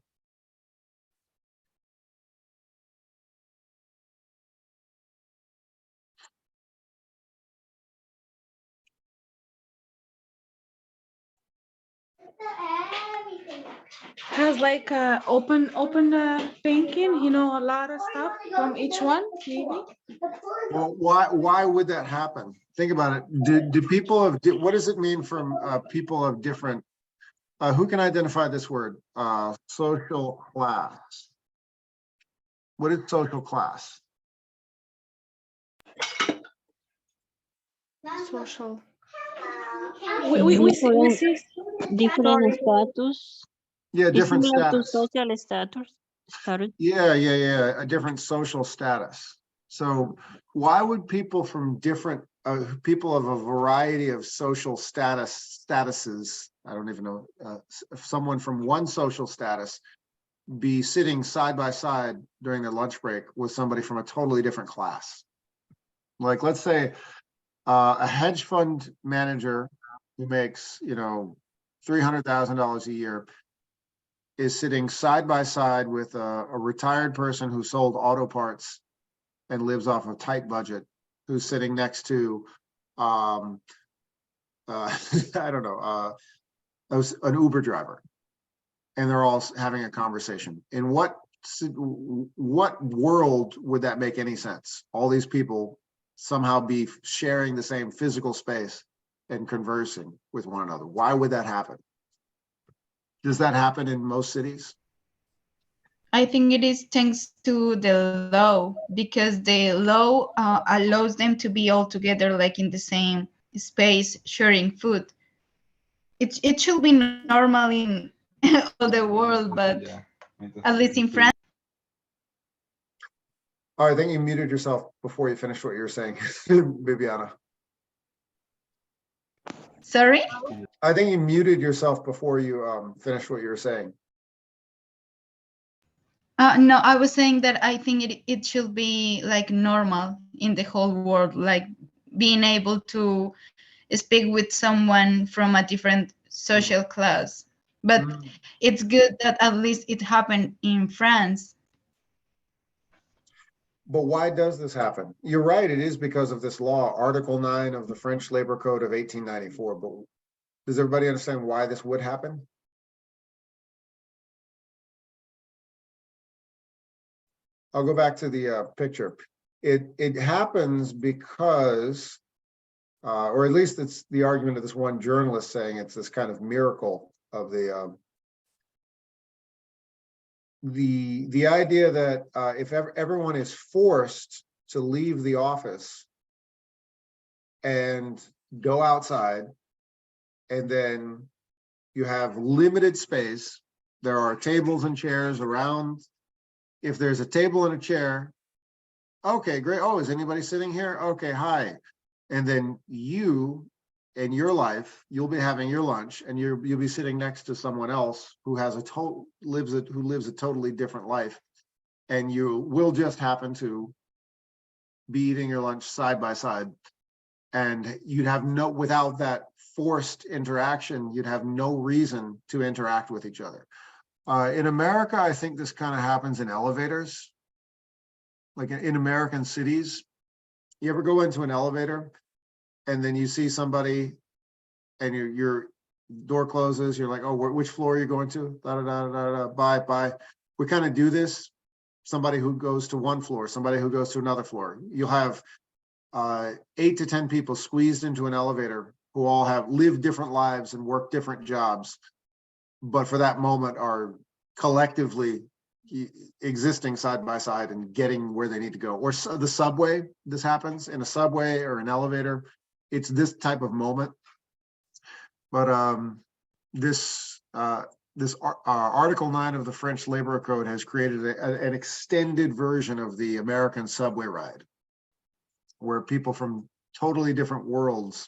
S2: Has like open thinking, you know, a lot of stuff from each one, maybe.
S1: Well, why would that happen? Think about it. Do people have, what does it mean from people of different, who can identify this word? Social class. What is social class?
S2: Social.
S18: We see different status.
S1: Yeah, different
S18: similar to
S1: status.
S18: social status.
S1: Yeah. A different social status. So why would people from different people of a variety of social statuses. I don't even know, someone from one social status be sitting side by side during their lunch break with somebody from a totally different class. Like, let's say a hedge fund manager who makes, $300,000 a year is sitting side by side with a retired person who sold auto parts and lives off a tight budget, who's sitting next to, I don't know, an Uber driver, and they're all having a conversation. In what world would that make any sense? All these people somehow be sharing the same physical space and conversing with one another. Why would that happen? Does that happen in most cities?
S3: I think it is thanks to the law, because the law allows them to be all together, like in the same space, sharing food. It should be normal in all the world, but at least in France.
S1: Oh, I think you muted yourself before you finished what you were saying, Bibiana.
S3: Sorry?
S1: I think you muted yourself before you finished what you were saying.
S3: No, I was saying that I think it should be like normal in the whole world, like being able to speak with someone from a different social class. But it's good that at least it happened in France.
S1: But why does this happen? You're right, it is because of this law, Article 9 of the French Labor Code of 1894. But does everybody understand why this would happen? I'll go back to the picture. It happens because, or at least it's the argument of this one journalist saying it's this kind of miracle of the idea that if everyone is forced to leave the office and go outside, and then you have limited space, there are tables and chairs around. If there's a table and a chair, okay, great. Oh, is anybody sitting here? Okay, hi. And then you, in your life, you'll be having your lunch, and you'll be sitting next to someone else who has who lives a totally different life, and you will just happen to be eating your lunch side by side, and you'd have without that forced interaction, you'd have no reason to interact with each other. In America, I think this kind of happens in elevators. Like in American cities, you ever go into an elevator and then you see somebody and your door closes, you're like, oh, which floor are you going to? Da, da, da, da, da, bye. We kind of do this. Somebody who goes to one floor, somebody who goes to another floor. You'll have 8 to 10 people squeezed into an elevator who all have lived different lives and work different jobs, but for that moment are collectively existing side by side and getting where they need to go. Or the subway, this happens in a subway or an elevator. It's this type of moment. But this Article 9 of the French Labor Code has created an extended version of the American subway ride, where people from totally different worlds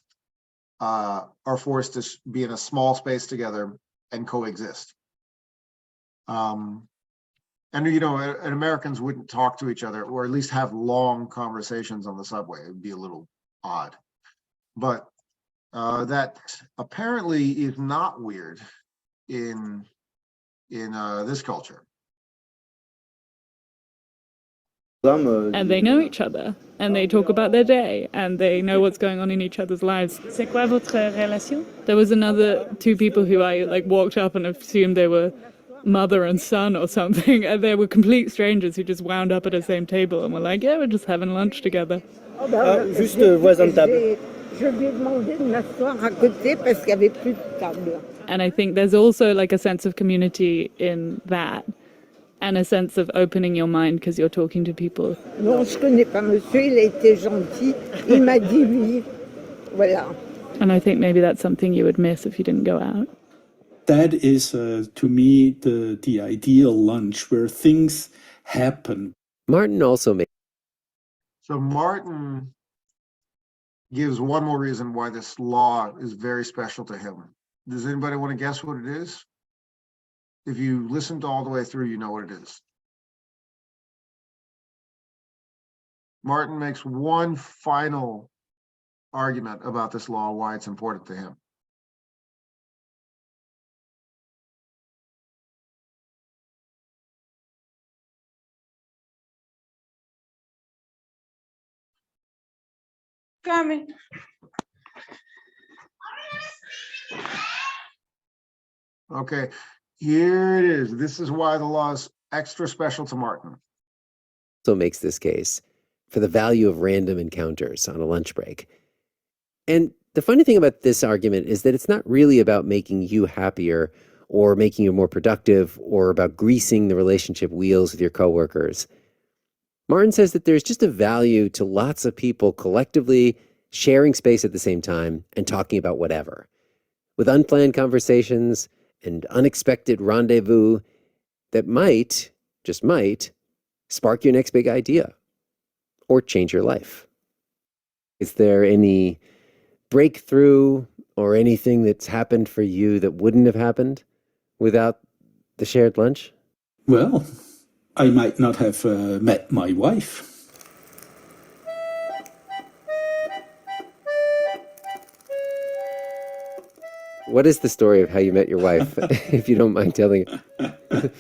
S1: are forced to be in a small space together and coexist. And Americans wouldn't talk to each other, or at least have long conversations on the subway. It would be a little odd. But that apparently is not weird in this culture.
S14: And they know each other, and they talk about their day, and they know what's going on in each other's lives. C'est quoi votre relation? There was another 2 people who I walked up and assumed they were mother and son or something, and they were complete strangers who just wound up at the same table and were like, yeah, we're just having lunch together.
S19: Juste voisin de table. Je lui ai demandé de m'asseoir à côté parce qu'il n'y avait plus de table.
S14: And I think there's also a sense of community in that, and a sense of opening your mind because you're talking to people.
S19: Non, je connais pas monsieur, il a été gentil, il m'a dit oui, voilà.
S14: And I think maybe that's something you would miss if you didn't go out.
S12: That is, to me, the ideal lunch where things happen.
S7: Martin also made.
S1: So Martin gives one more reason why this law is very special to him. Does anybody want to guess what it is? If you listened all the way through, you know what it is. Martin makes one final argument about this law, why it's important to him.
S2: Coming.
S1: Okay, here it is. This is why the law is extra special to Martin.
S7: So makes this case for the value of random encounters on a lunch break. And the funny thing about this argument is that it's not really about making you happier or making you more productive or about greasing the relationship wheels with your coworkers. Martin says that there's just a value to lots of people collectively sharing space at the same time and talking about whatever, with unplanned conversations and unexpected rendezvous that might, just might, spark your next big idea or change your life. Is there any breakthrough or anything that's happened for you that wouldn't have happened without the shared lunch?
S12: Well, I might not have met my wife.
S7: What is the story of how you met your wife, if you don't mind telling it?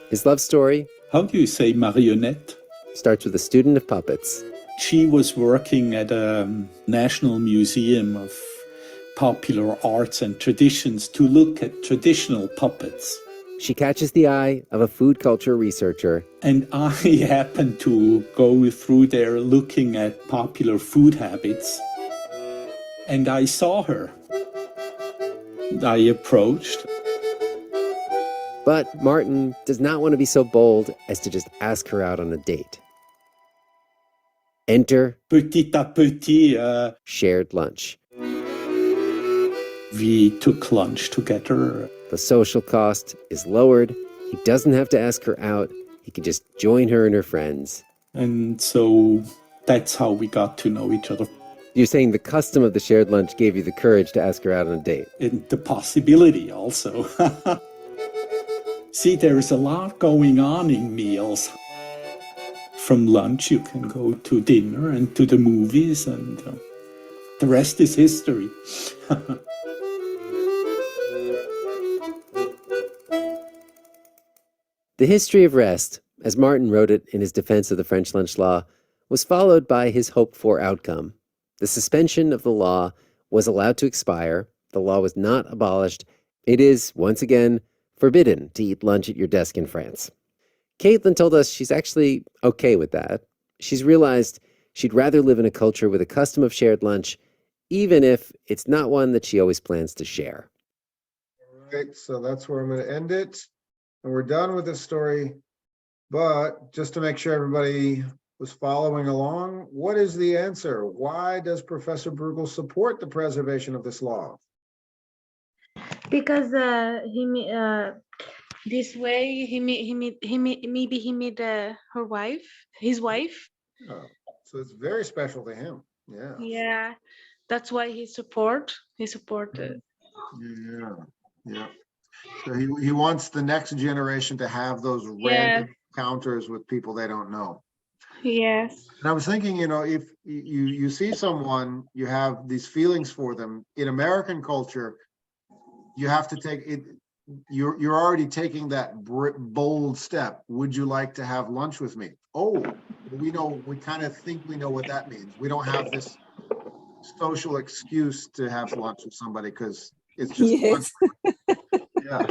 S7: His love story,
S12: How do you say marionette?
S7: starts with a student of puppets.
S12: She was working at a National Museum of Popular Arts and Traditions to look at traditional puppets.
S7: She catches the eye of a food culture researcher.
S12: And I happened to go through there looking at popular food habits. And I saw her. I approached.
S7: But Martin does not want to be so bold as to just ask her out on a date. Enter
S12: Petit à petit,
S7: shared lunch.
S12: we took lunch together.
S7: The social cost is lowered. He doesn't have to ask her out. He can just join her and her friends.
S12: And so that's how we got to know each other.
S7: You're saying the custom of the shared lunch gave you the courage to ask her out on a date.
S12: And the possibility also. See, there's a lot going on in meals. From lunch, you can go to dinner and to the movies, and the rest is history.
S7: The history of rest, as Martin wrote it in his defense of the French lunch law, was followed by his hoped-for outcome. The suspension of the law was allowed to expire. The law was not abolished. It is, once again, forbidden to eat lunch at your desk in France. Caitlin told us she's actually okay with that. She's realized she'd rather live in a culture with a custom of shared lunch, even if it's not one that she always plans to share.
S1: All right, so that's where I'm going to end it. And we're done with this story. But just to make sure everybody was following along, what is the answer? Why does Professor Bruegel support the preservation of this law?
S2: Because this way maybe he made her wife, his wife.
S1: Oh, so it's very special to him. Yeah.
S2: Yeah, that's why he supported.
S1: Yeah. Yeah. So he wants the next generation to have those random encounters with people they don't know.
S2: Yes.
S1: And I was thinking, if you see someone, you have these feelings for them. In American culture, you have to take it. You're already taking that bold step. Would you like to have lunch with me? Oh, we kind of think we know what that means. We don't have this social excuse to have lunch with somebody because it's just lunch. Yeah.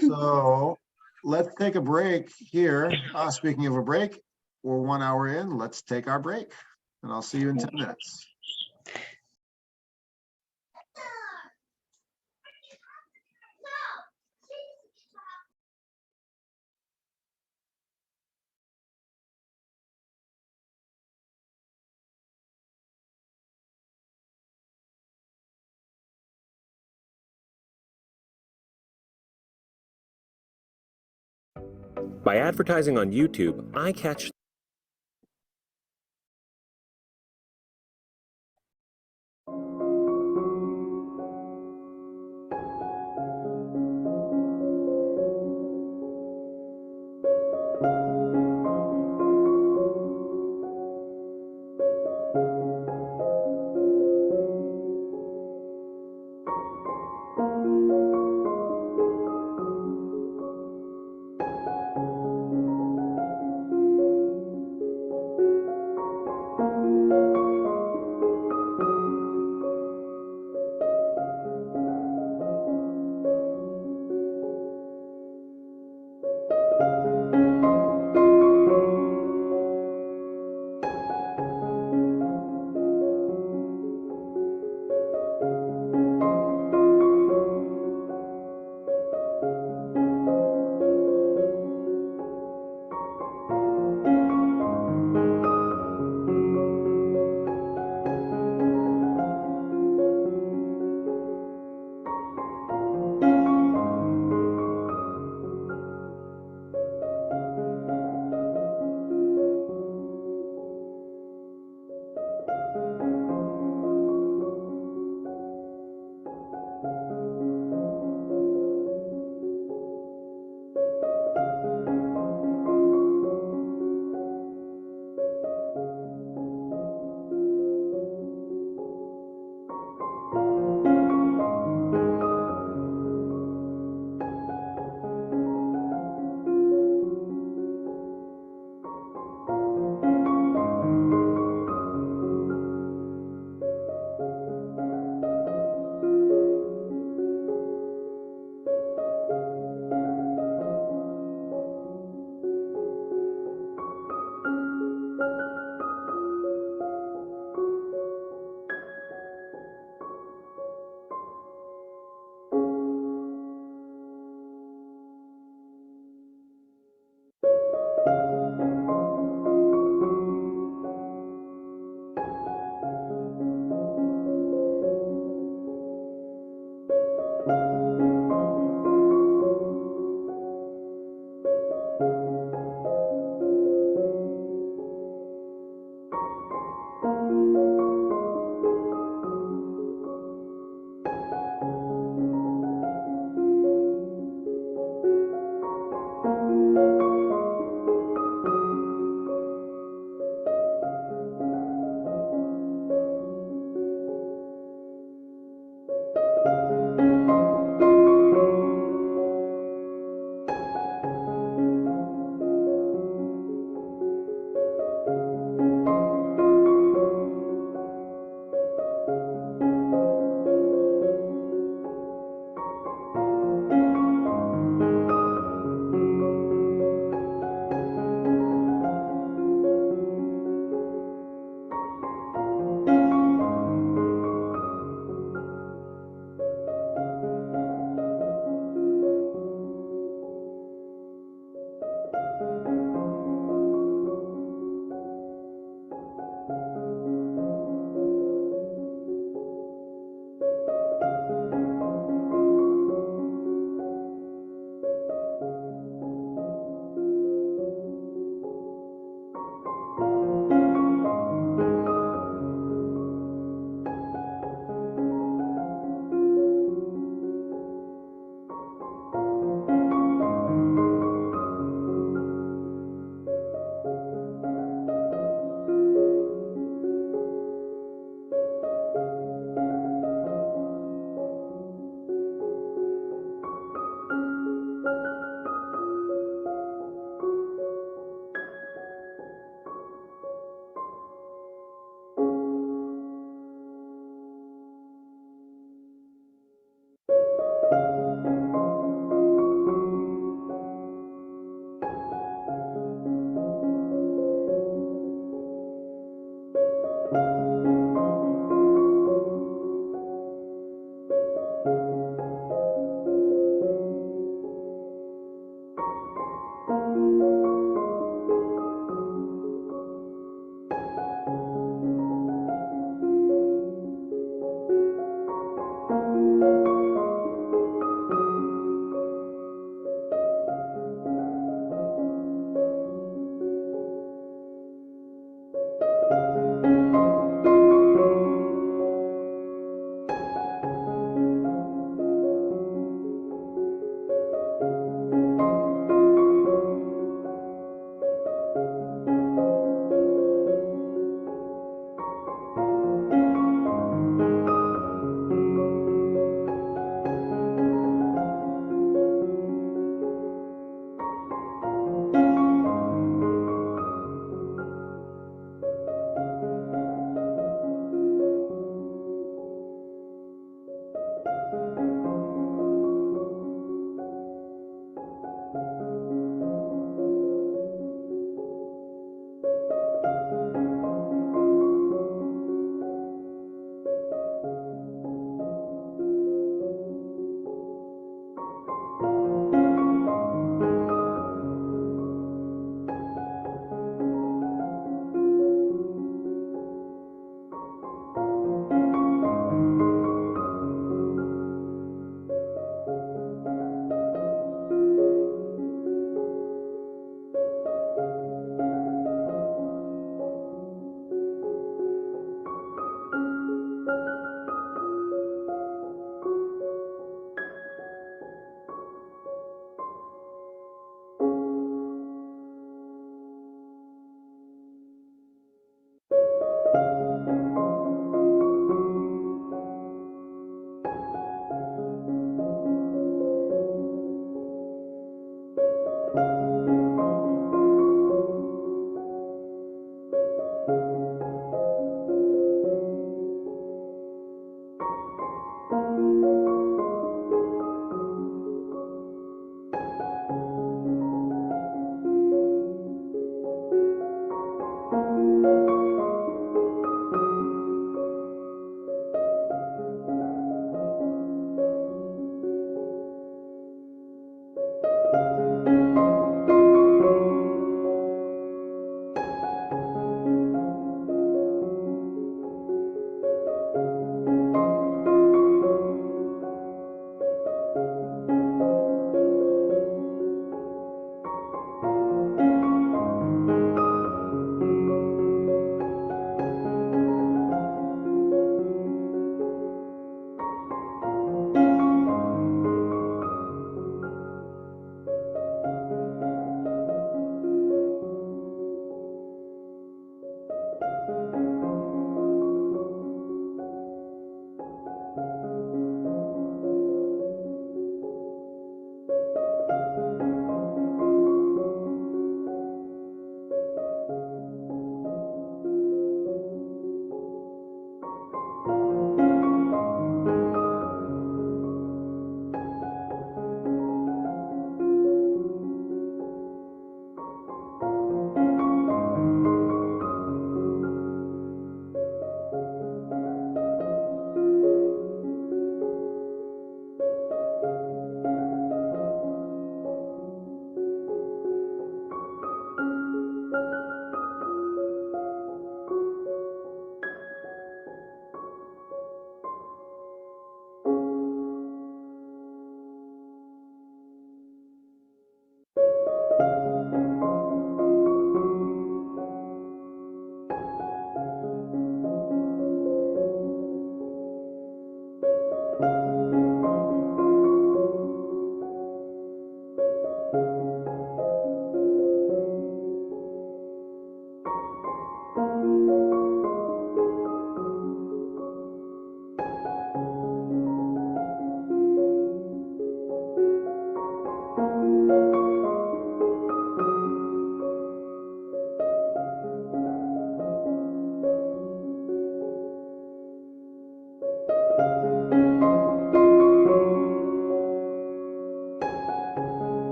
S1: So let's take a break here. Speaking of a break, we're 1 hour in. Let's take our break, and I'll see you in 10 minutes.
S20: By advertising on YouTube, I catch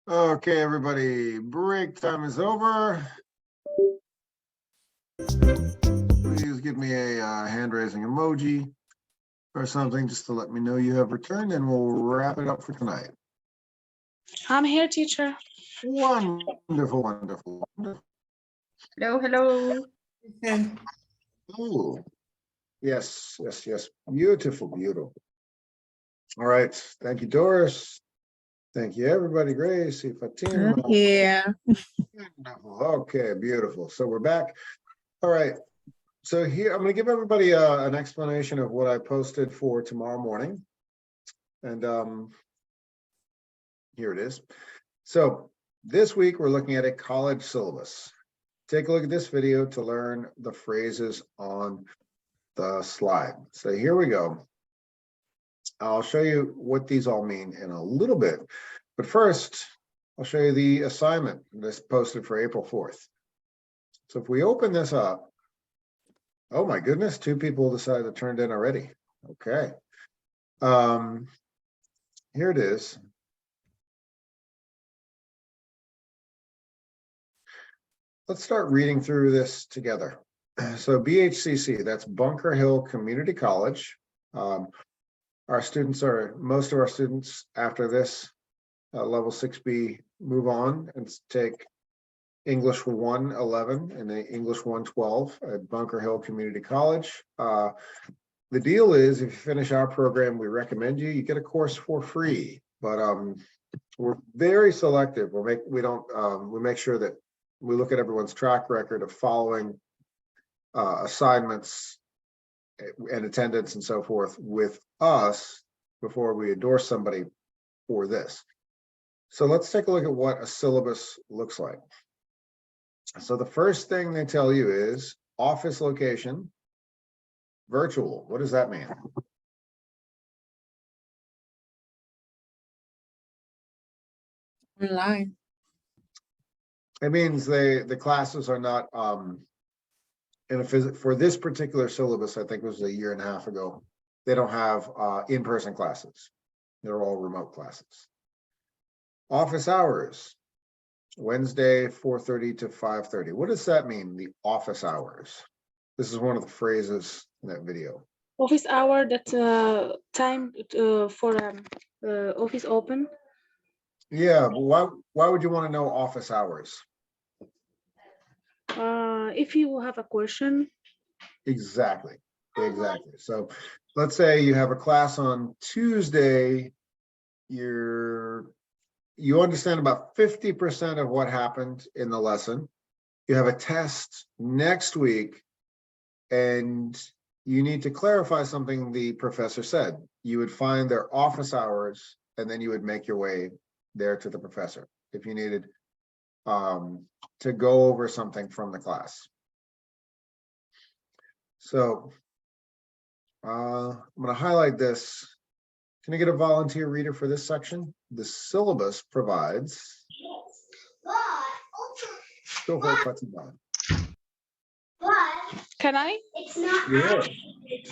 S1: Okay, everybody, break time is over. Please give me a hand raising emoji or something just to let me know you have returned, and we'll wrap it up for tonight.
S2: I'm here, teacher.
S1: Wonderful, wonderful, wonderful.
S3: Hello, hello.
S1: Oh, yes, yes, yes. Beautiful, beautiful. All right. Thank you, Doris. Thank you, everybody. Grace, Fatima.
S4: Yeah.
S1: Wonderful. Okay, beautiful. So we're back. All right. So here, I'm going to give everybody an explanation of what I posted for tomorrow morning. And here it is. So this week, we're looking at a college syllabus. Take a look at this video to learn the phrases on the slide. So here we go. I'll show you what these all mean in a little bit. But first, I'll show you the assignment that's posted for April 4th. So if we open this up, oh my goodness, 2 people decided to turn it in already. Okay. Here it is. Let's start reading through this together. So BHCC, that's Bunker Hill Community College. Our students most of our students after this level 6B move on and take English 111 and the English 112 at Bunker Hill Community College. The deal is, if you finish our program, we recommend you get a course for free. But we're very selective. We make sure that we look at everyone's track record of following assignments and attendance and so forth with us before we endorse somebody for this. So let's take a look at what a syllabus looks like. So the first thing they tell you is office location, virtual. What does that mean?
S4: Online.
S1: It means the classes are not in a for this particular syllabus, I think it was a year and a half ago, they don't have in-person classes. They're all remote classes. Office hours, Wednesday, 4:30 to 5:30. What does that mean, the office hours? This is one of the phrases in that video.
S2: Office hour, that time for office open.
S1: Yeah, but why would you want to know office hours?
S2: If you have a question.
S1: Exactly. So let's say you have a class on Tuesday, you understand about 50% of what happened in the lesson. You have a test next week and you need to clarify something the professor said. You would find their office hours and then you would make your way there to the professor if you needed to go over something from the class. So I'm going to highlight this. Can I get a volunteer reader for this section? The syllabus provides. Go for it, Fatima.
S2: Can I?
S1: Yeah.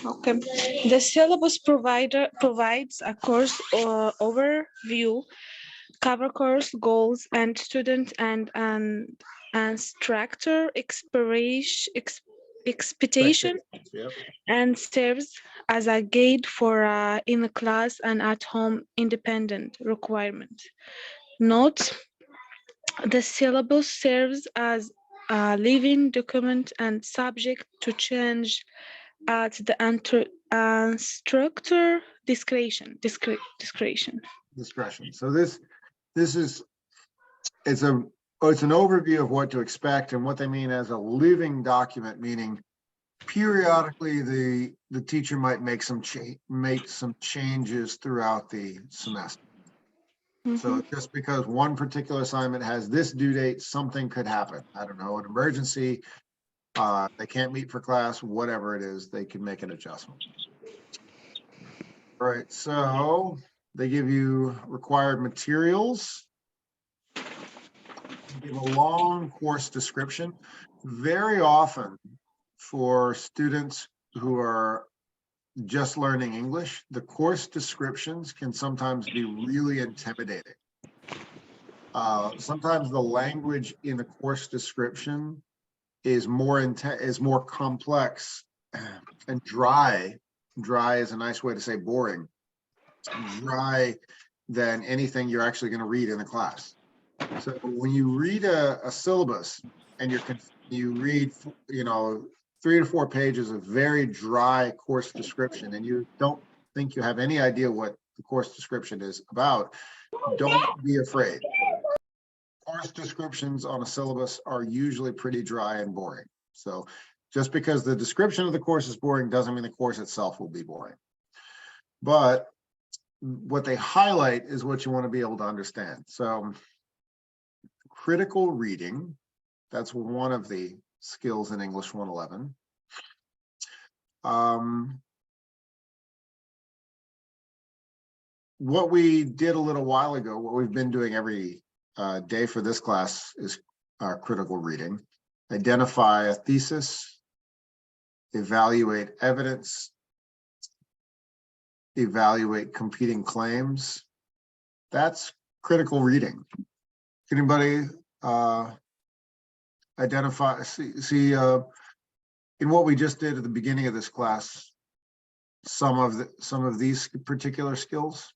S2: Okay. The syllabus provides a course overview, cover course goals, and student and instructor expectation,
S1: Yep.
S2: and serves as a guide for in the class and at home independent requirement. Note: the syllabus serves as a living document and subject to change at the instructor discretion.
S1: So this is it's an overview of what to expect and what they mean as a living document, meaning periodically the teacher might make some changes throughout the semester. So just because one particular assignment has this due date, something could happen. I don't know, an emergency, they can't meet for class, whatever it is, they can make an adjustment. All right, so they give you required materials. They give a long course description. Very often for students who are just learning English, the course descriptions can sometimes be really intimidating. Sometimes the language in the course description is more complex and dry. Dry is a nice way to say boring. Dry than anything you're actually going to read in the class. So when you read a syllabus and you read 3 to 4 pages of very dry course description and you don't think you have any idea what the course description is about, don't be afraid. Course descriptions on a syllabus are usually pretty dry and boring. So just because the description of the course is boring doesn't mean the course itself will be boring. But what they highlight is what you want to be able to understand. So critical reading, that's one of the skills in English 111. What we did a little while ago, what we've been doing every day for this class is critical reading. Identify a thesis, evaluate evidence, evaluate competing claims. That's critical reading. Anybody identify, see in what we just did at the beginning of this class, some of these particular skills?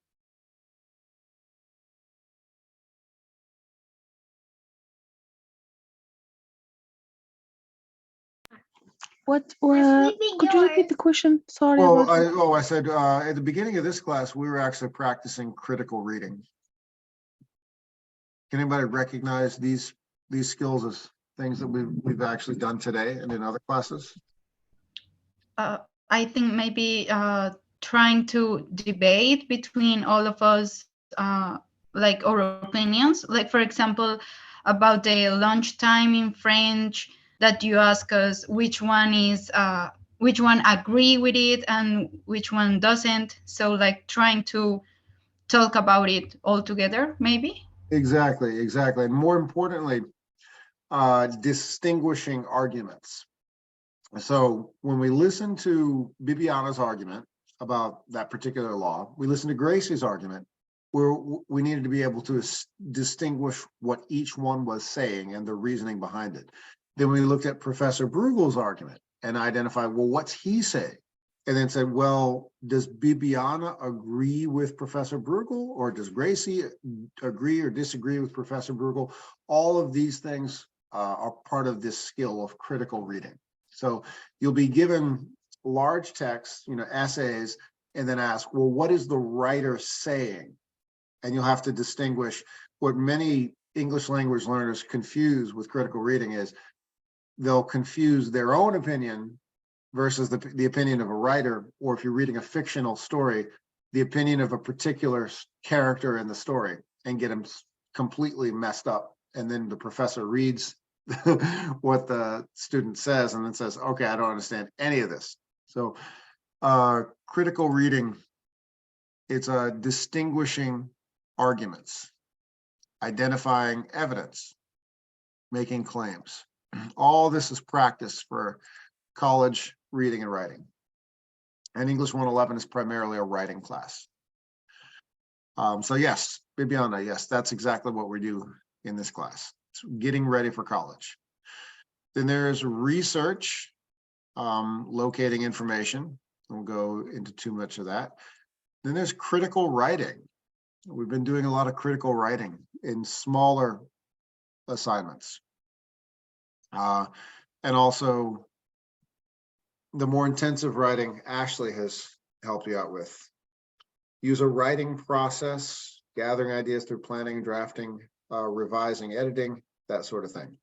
S2: What? Could you repeat the question? Sorry
S1: Well,
S2: about that.
S1: I said, at the beginning of this class, we were actually practicing critical reading. Can anybody recognize these skills as things that we've actually done today and in other classes?
S3: I think maybe trying to debate between all of us, like our opinions. Like, for example, about the lunchtime in French, that you ask us which one agree with it and which one doesn't. So like trying to talk about it all together, maybe.
S1: Exactly. And more importantly, distinguishing arguments. So when we listen to Bibiana's argument about that particular law, we listen to Gracie's argument, where we needed to be able to distinguish what each one was saying and the reasoning behind it. Then we looked at Professor Bruegel's argument and identified, well, what's he saying? And then said, well, does Bibiana agree with Professor Bruegel, or does Gracie agree or disagree with Professor Bruegel? All of these things are part of this skill of critical reading. So you'll be given large texts, essays, and then ask, well, what is the writer saying? And you'll have to distinguish. What many English language learners confuse with critical reading is they'll confuse their own opinion versus the opinion of a writer, or if you're reading a fictional story, the opinion of a particular character in the story, and get them completely messed up. And then the professor reads what the student says and then says, okay, I don't understand any of this. So critical reading, it's distinguishing arguments, identifying evidence, making claims. All this is practice for college reading and writing. And English 111 is primarily a writing class. So yes, Bibiana, yes, that's exactly what we do in this class. It's getting ready for college. Then there's research, locating information. We'll go into too much of that. Then there's critical writing. We've been doing a lot of critical writing in smaller assignments. And also the more intensive writing Ashley has helped you out with. Use a writing process, gathering ideas through planning, drafting, revising, editing, that sort of thing.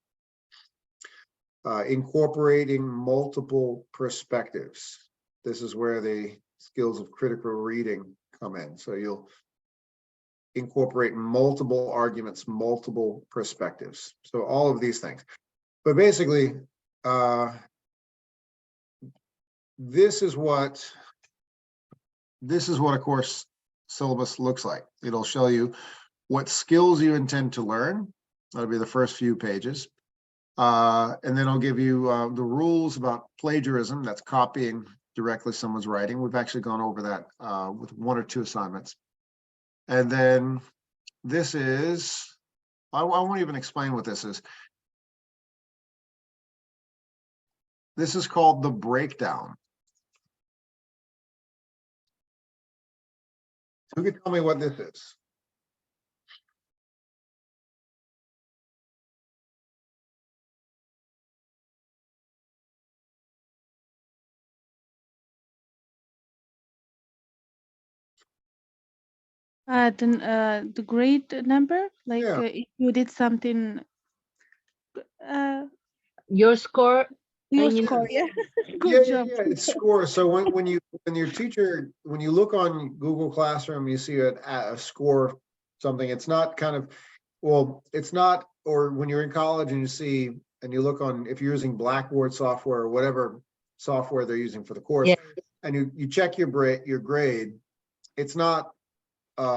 S1: Incorporating multiple perspectives. This is where the skills of critical reading come in. So you'll incorporate multiple arguments, multiple perspectives. So all of these things. But basically, this is what a course syllabus looks like. It'll show you what skills you intend to learn. That'll be the first few pages. And then I'll give you the rules about plagiarism, that's copying directly someone's writing. We've actually gone over that with 1 or 2 assignments. And then this is, I won't even explain what this is. This is called the breakdown. Who can tell me what this is?
S2: The grade number, like
S1: Yeah.
S2: if you did something,
S18: Your score.
S2: your
S18: I mean,
S2: score, yeah. Good job.
S1: Yeah, it's score. So when your teacher, when you look on Google Classroom, you see a score something. It's not kind of, well, it's not, or when you're in college and you see, and you look on, if you're using Blackboard software or whatever software they're using for the course,
S18: Yeah.
S1: and you check your grade, it's not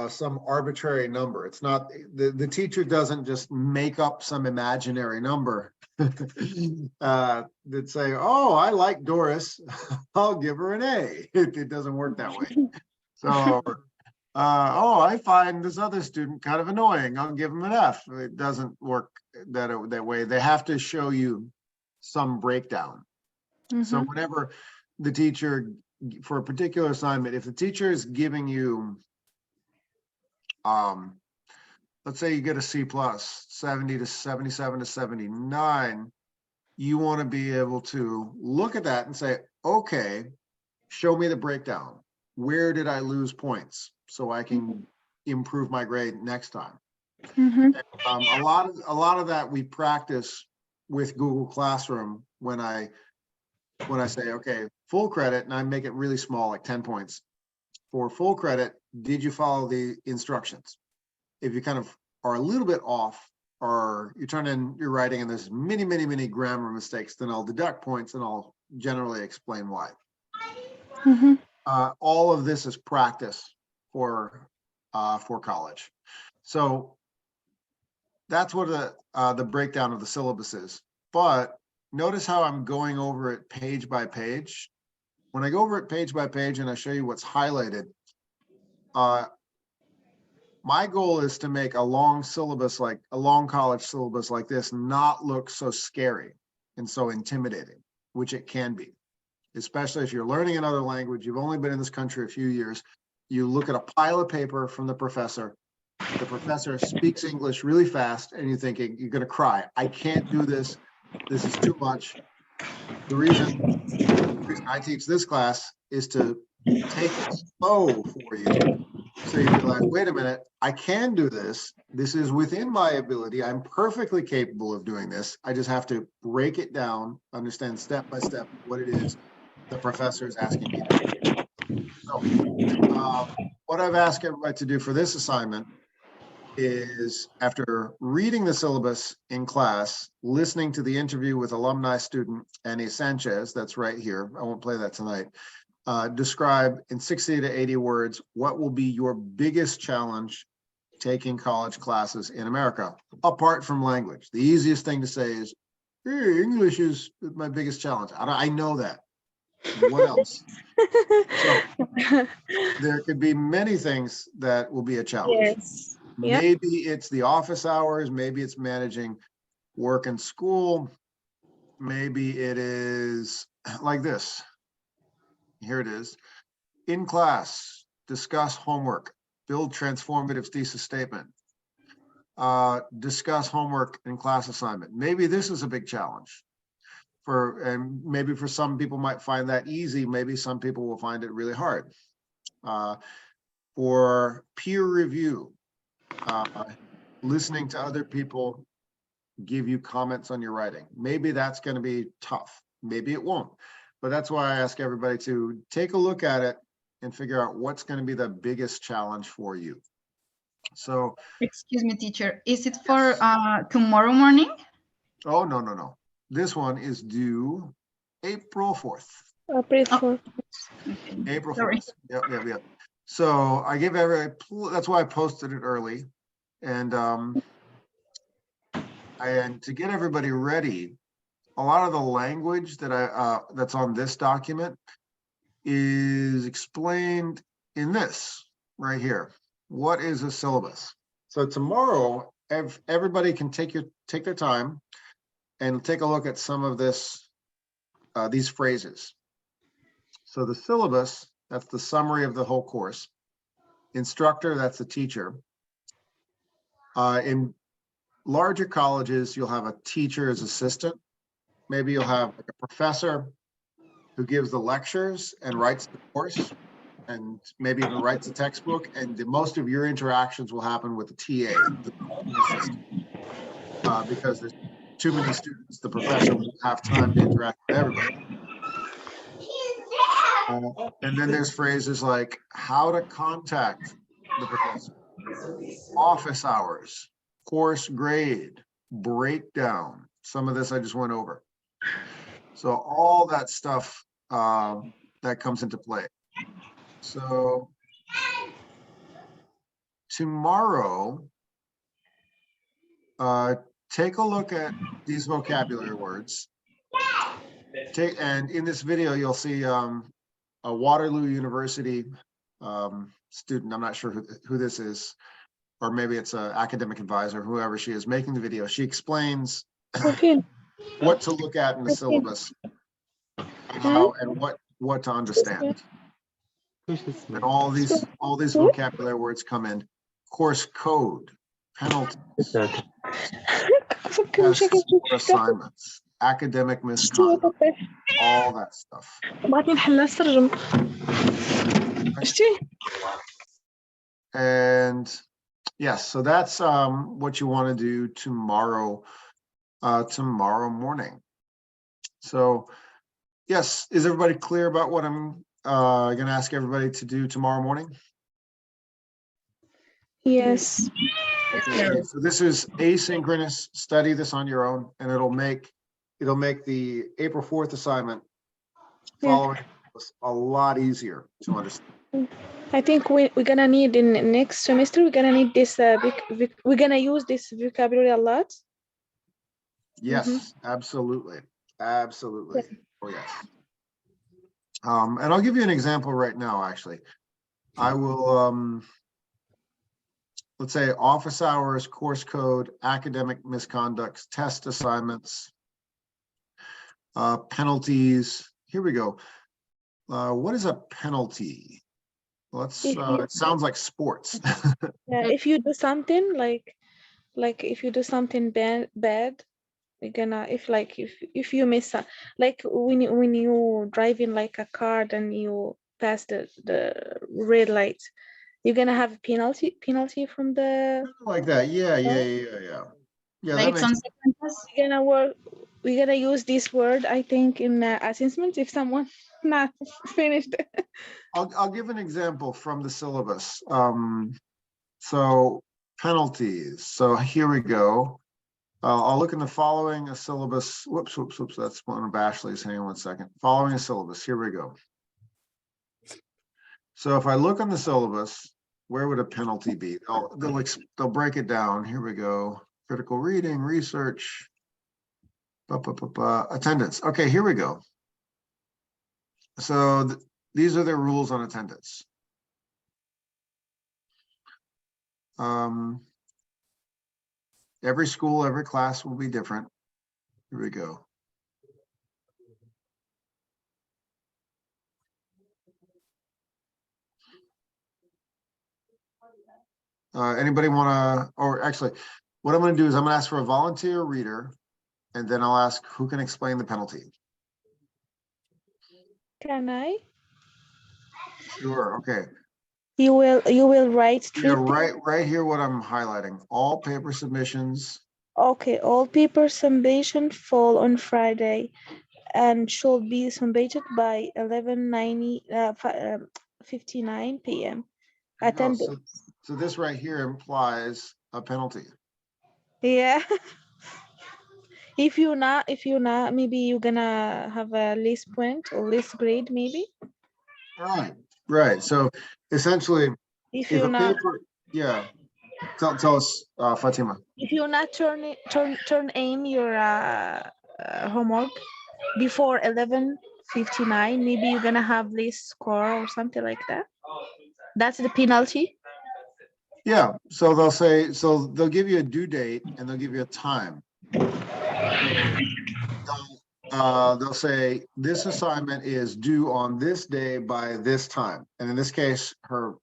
S1: some arbitrary number. It's not, the teacher doesn't just make up some imaginary number that say, oh, I like Doris, I'll give her an A. It doesn't work that way. So, oh, I find this other student kind of annoying, I'll give him an F. It doesn't work that way. They have to show you some breakdown. So whenever the teacher, for a particular assignment, if the teacher is giving you, let's say you get a C+, 70 to 77 to 79, you want to be able to look at that and say, okay, show me the breakdown. Where did I lose points so I can improve my grade next time? A lot of that we practice with Google Classroom when I say, okay, full credit, and I make it really small, like 10 points. For full credit, did you follow the instructions? If you kind of are a little bit off, or you turn in your writing and there's many grammar mistakes, then I'll deduct points and I'll generally explain why. All of this is practice for college. So that's what the breakdown of the syllabus is. But notice how I'm going over it page by page. When I go over it page by page and I show you what's highlighted, my goal is to make a long syllabus, like a long college syllabus like this, not look so scary and so intimidating, which it can be, especially if you're learning another language. You've only been in this country a few years. You look at a pile of paper from the professor speaks English really fast, and you're thinking, you're going to cry. I can't do this. This is too much. The reason I teach this class is to take it slow for you. So you realize, wait a minute, I can do this. This is within my ability. I'm perfectly capable of doing this. I just have to break it down, understand step by step what it is the professor is asking me to do. So what I've asked everybody to do for this assignment is, after reading the syllabus in class, listening to the interview with alumni student Annie Sanchez, that's right here, I won't play that tonight, describe in 60 to 80 words what will be your biggest challenge taking college classes in America, apart from language. The easiest thing to say is, hey, English is my biggest challenge. I know that. What else? So there could be many things that will be a challenge.
S2: Yes.
S1: Maybe it's the office hours, maybe it's managing work and school, maybe it is like this. Here it is. In class, discuss homework, build transformative thesis statement, discuss homework and class assignment. Maybe this is a big challenge. And maybe for some people might find that easy. Maybe some people will find it really hard. For peer review, listening to other people give you comments on your writing. Maybe that's going to be tough. Maybe it won't. But that's why I ask everybody to take a look at it and figure out what's going to be the biggest challenge for you. So,
S3: excuse me, teacher, is it for tomorrow morning?
S1: Oh, no. This one is due April 4th.
S2: April 4th.
S1: April 4th. Yep. So I give everybody, that's why I posted it early. And to get everybody ready, a lot of the language that that's on this document is explained in this right here. What is a syllabus? So tomorrow, everybody can take their time and take a look at some of these phrases. So the syllabus, that's the summary of the whole course. Instructor, that's the teacher. In larger colleges, you'll have a teacher's assistant. Maybe you'll have like a professor who gives the lectures and writes the course, and maybe even writes the textbook. And most of your interactions will happen with the TA, the assistant, because there's too many students. The professor won't have time to interact with everybody. And then there's phrases like how to contact the professor, office hours, course grade, breakdown. Some of this I just went over. So all that stuff that comes into play. So tomorrow, take a look at these vocabulary words. And in this video, you'll see a Waterloo University student. I'm not sure who this is, or maybe it's an academic advisor, whoever she is making the video. She explains what to look at in the syllabus, and what to understand. And all these vocabulary words come in. Course code, penalties, tests, or assignments. academic misconduct, all that stuff. And yes, so that's what you want to do tomorrow, tomorrow morning. So yes, is everybody clear about what I'm going to ask everybody to do tomorrow morning?
S2: Yes.
S1: Okay, so this is asynchronous. Study this on your own, and it'll make the April 4th assignment following a lot easier to understand.
S2: I think we're gonna need in next semester. We're gonna need this. We're gonna use this vocabulary a lot.
S1: Yes, absolutely, absolutely. Oh yes. And I'll give you an example right now. Actually, I will. Let's say office hours, course code, academic misconducts, test assignments, penalties. Here we go. What is a penalty? Let's. It sounds like sports.
S2: Yeah, if you do something like if you do something bad, you're gonna if you miss like when you driving like a car and you pass the red light, you're gonna have a penalty from the
S1: like that. Yeah.
S3: Like consequences.
S2: We're gonna use this word, I think, in assessment if someone not finished.
S1: I'll give an example from the syllabus. So penalties. So here we go. I'll look in the following a syllabus. Whoops. That's one of Ashley's. Hang on 1 second. Following a syllabus. Here we go. So if I look on the syllabus, where would a penalty be? They'll break it down. Here we go. Critical reading, research, attendance. Okay, here we go. So these are their rules on attendance. Every school, every class will be different. Here we go. Anybody want to, or actually, what I'm going to do is I'm going to ask for a volunteer reader, and then I'll ask who can explain the penalty.
S2: Can I?
S1: Sure. Okay.
S2: You will write
S1: Yeah, right here what I'm highlighting. All paper submissions.
S2: Okay, all paper submission fall on Friday and should be submitted by 59 p.m. Attendance.
S1: So this right here implies a penalty.
S2: Yeah. If you're not, maybe you're gonna have a less point or less grade, maybe.
S1: Right. So essentially,
S2: if you're not,
S1: paper, yeah. Tell us, Fatima.
S2: If you're not turn in your homework before 11:59, maybe you're gonna have less score or something like that. That's the penalty.
S1: Yeah. So they'll give you a due date and they'll give you a time. They'll say this assignment is due on this day by this time. And in this case, her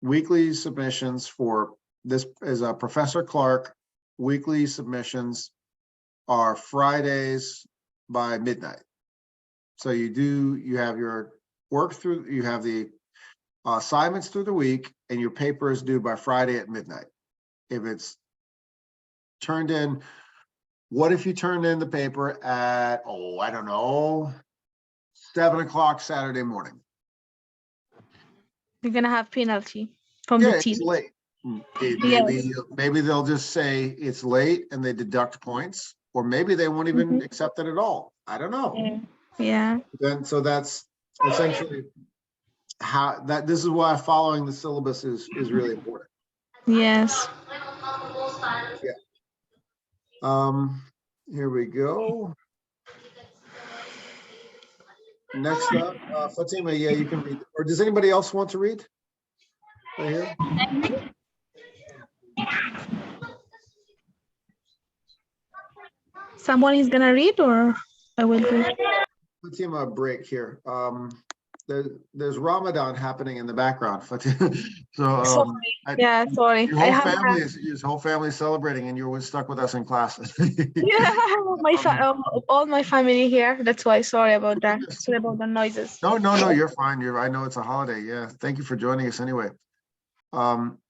S1: weekly submissions for this is Professor Clark. Weekly submissions are Fridays by midnight. So you have your work through, you have the assignments through the week, and your paper is due by Friday at midnight. If it's turned in, what if you turned in the paper at, I don't know, 7 o'clock Saturday morning?
S2: You're gonna have penalty from the team.
S1: It's late. Maybe they'll just say it's late and they deduct points, or maybe they won't even accept it at all. I don't know.
S2: Yeah.
S1: So that's essentially how this is why following the syllabus is really important.
S2: Yes.
S1: Yeah. Here we go. Next up, Fatima, yeah, you can read. Or does anybody else want to read? Right here?
S2: Someone is gonna read, or I will do.
S1: Fatima, break here. there's Ramadan happening in the background. So,
S2: Sorry. Yeah, sorry.
S1: your
S2: I
S1: whole
S2: have
S1: family is celebrating, and you're stuck with us in class.
S2: yeah, all my family here. That's why. Sorry about that. Sorry about the noises.
S1: No, you're fine. I know it's a holiday. Yeah, thank you for joining us anyway.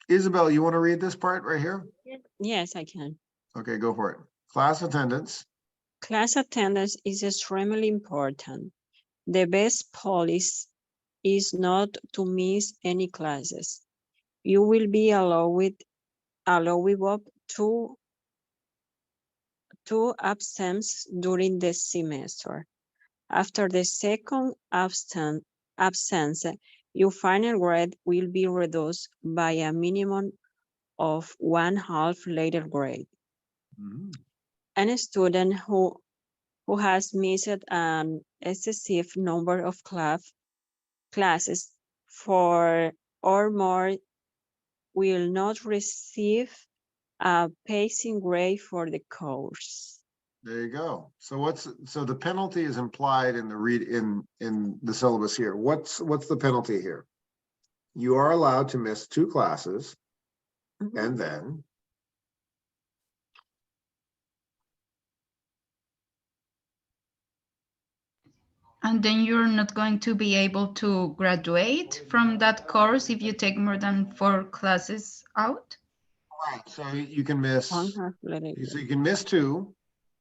S1: Isabel, you want to read this part right here?
S18: Yes, I can.
S1: Okay, go for it. Class attendance.
S18: Class attendance is extremely important. The best policy is not to miss any classes. You will be allowed up to 2 absences during the semester. After the second absence, your final grade will be reduced by a minimum of 1/2 letter grade. Any student who has missed an excessive number of classes 4 or more will not receive a passing grade for the course.
S1: There you go. So the penalty is implied in the syllabus here. What's the penalty here? You are allowed to miss 2 classes, and then
S3: And then you're not going to be able to graduate from that course if you take more than 4 classes out?
S1: right. So you can miss. So
S18: 1/2 letter grade.
S1: you can miss 2,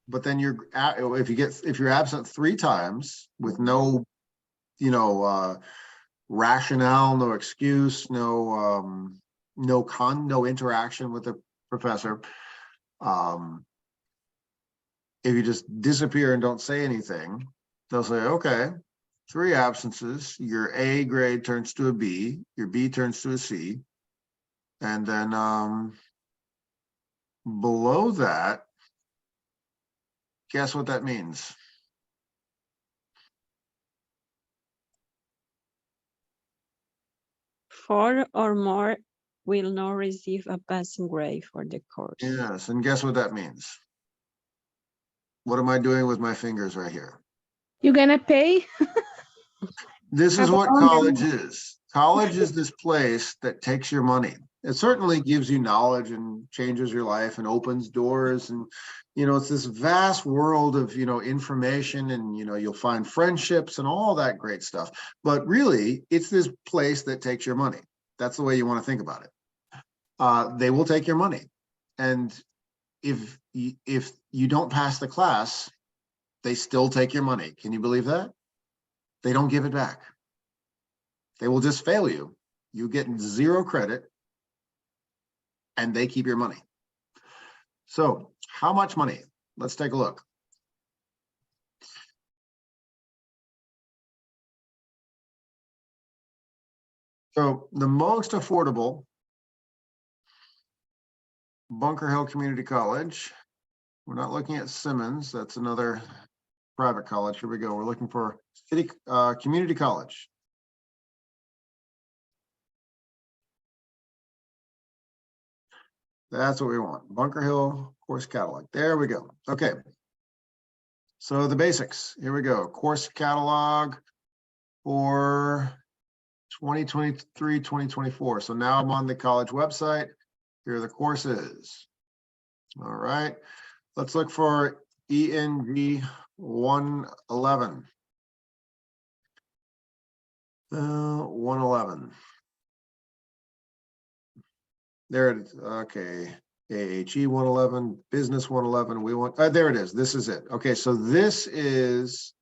S1: but then if you're absent 3 times with no, rationale, no excuse, no interaction with the professor. If you just disappear and don't say anything, they'll say, okay, 3 absences, your A grade turns to a B, your B turns to a C. And then below that, guess what that means?
S18: Four or more will not receive a passing grade for the course.
S1: Yes, and guess what that means? What am I doing with my fingers right here?
S2: You're gonna pay?
S1: This is what college is. College is this place that takes your money. It certainly gives you knowledge and changes your life and opens doors. And, it's this vast world of, information, and, you'll find friendships and all that great stuff. But really, it's this place that takes your money. That's the way you want to think about it. They will take your money. And if you don't pass the class, they still take your money. Can you believe that? They don't give it back. They will just fail you. You get 0 credit, and they keep your money. So how much money? Let's take a look. So the most affordable, Bunker Hill Community College. We're not looking at Simmons. That's another private college. Here we go. We're looking for community college. That's what we want. Bunker Hill course catalog. There we go. Okay. So the basics. Here we go. Course catalog for 2023, 2024. So now I'm on the college website. Here are the courses. All right. Let's look for ENG 111. 111. There it is. Okay. AHE 111, business 111. We want, there it is. This is it. Okay. So this is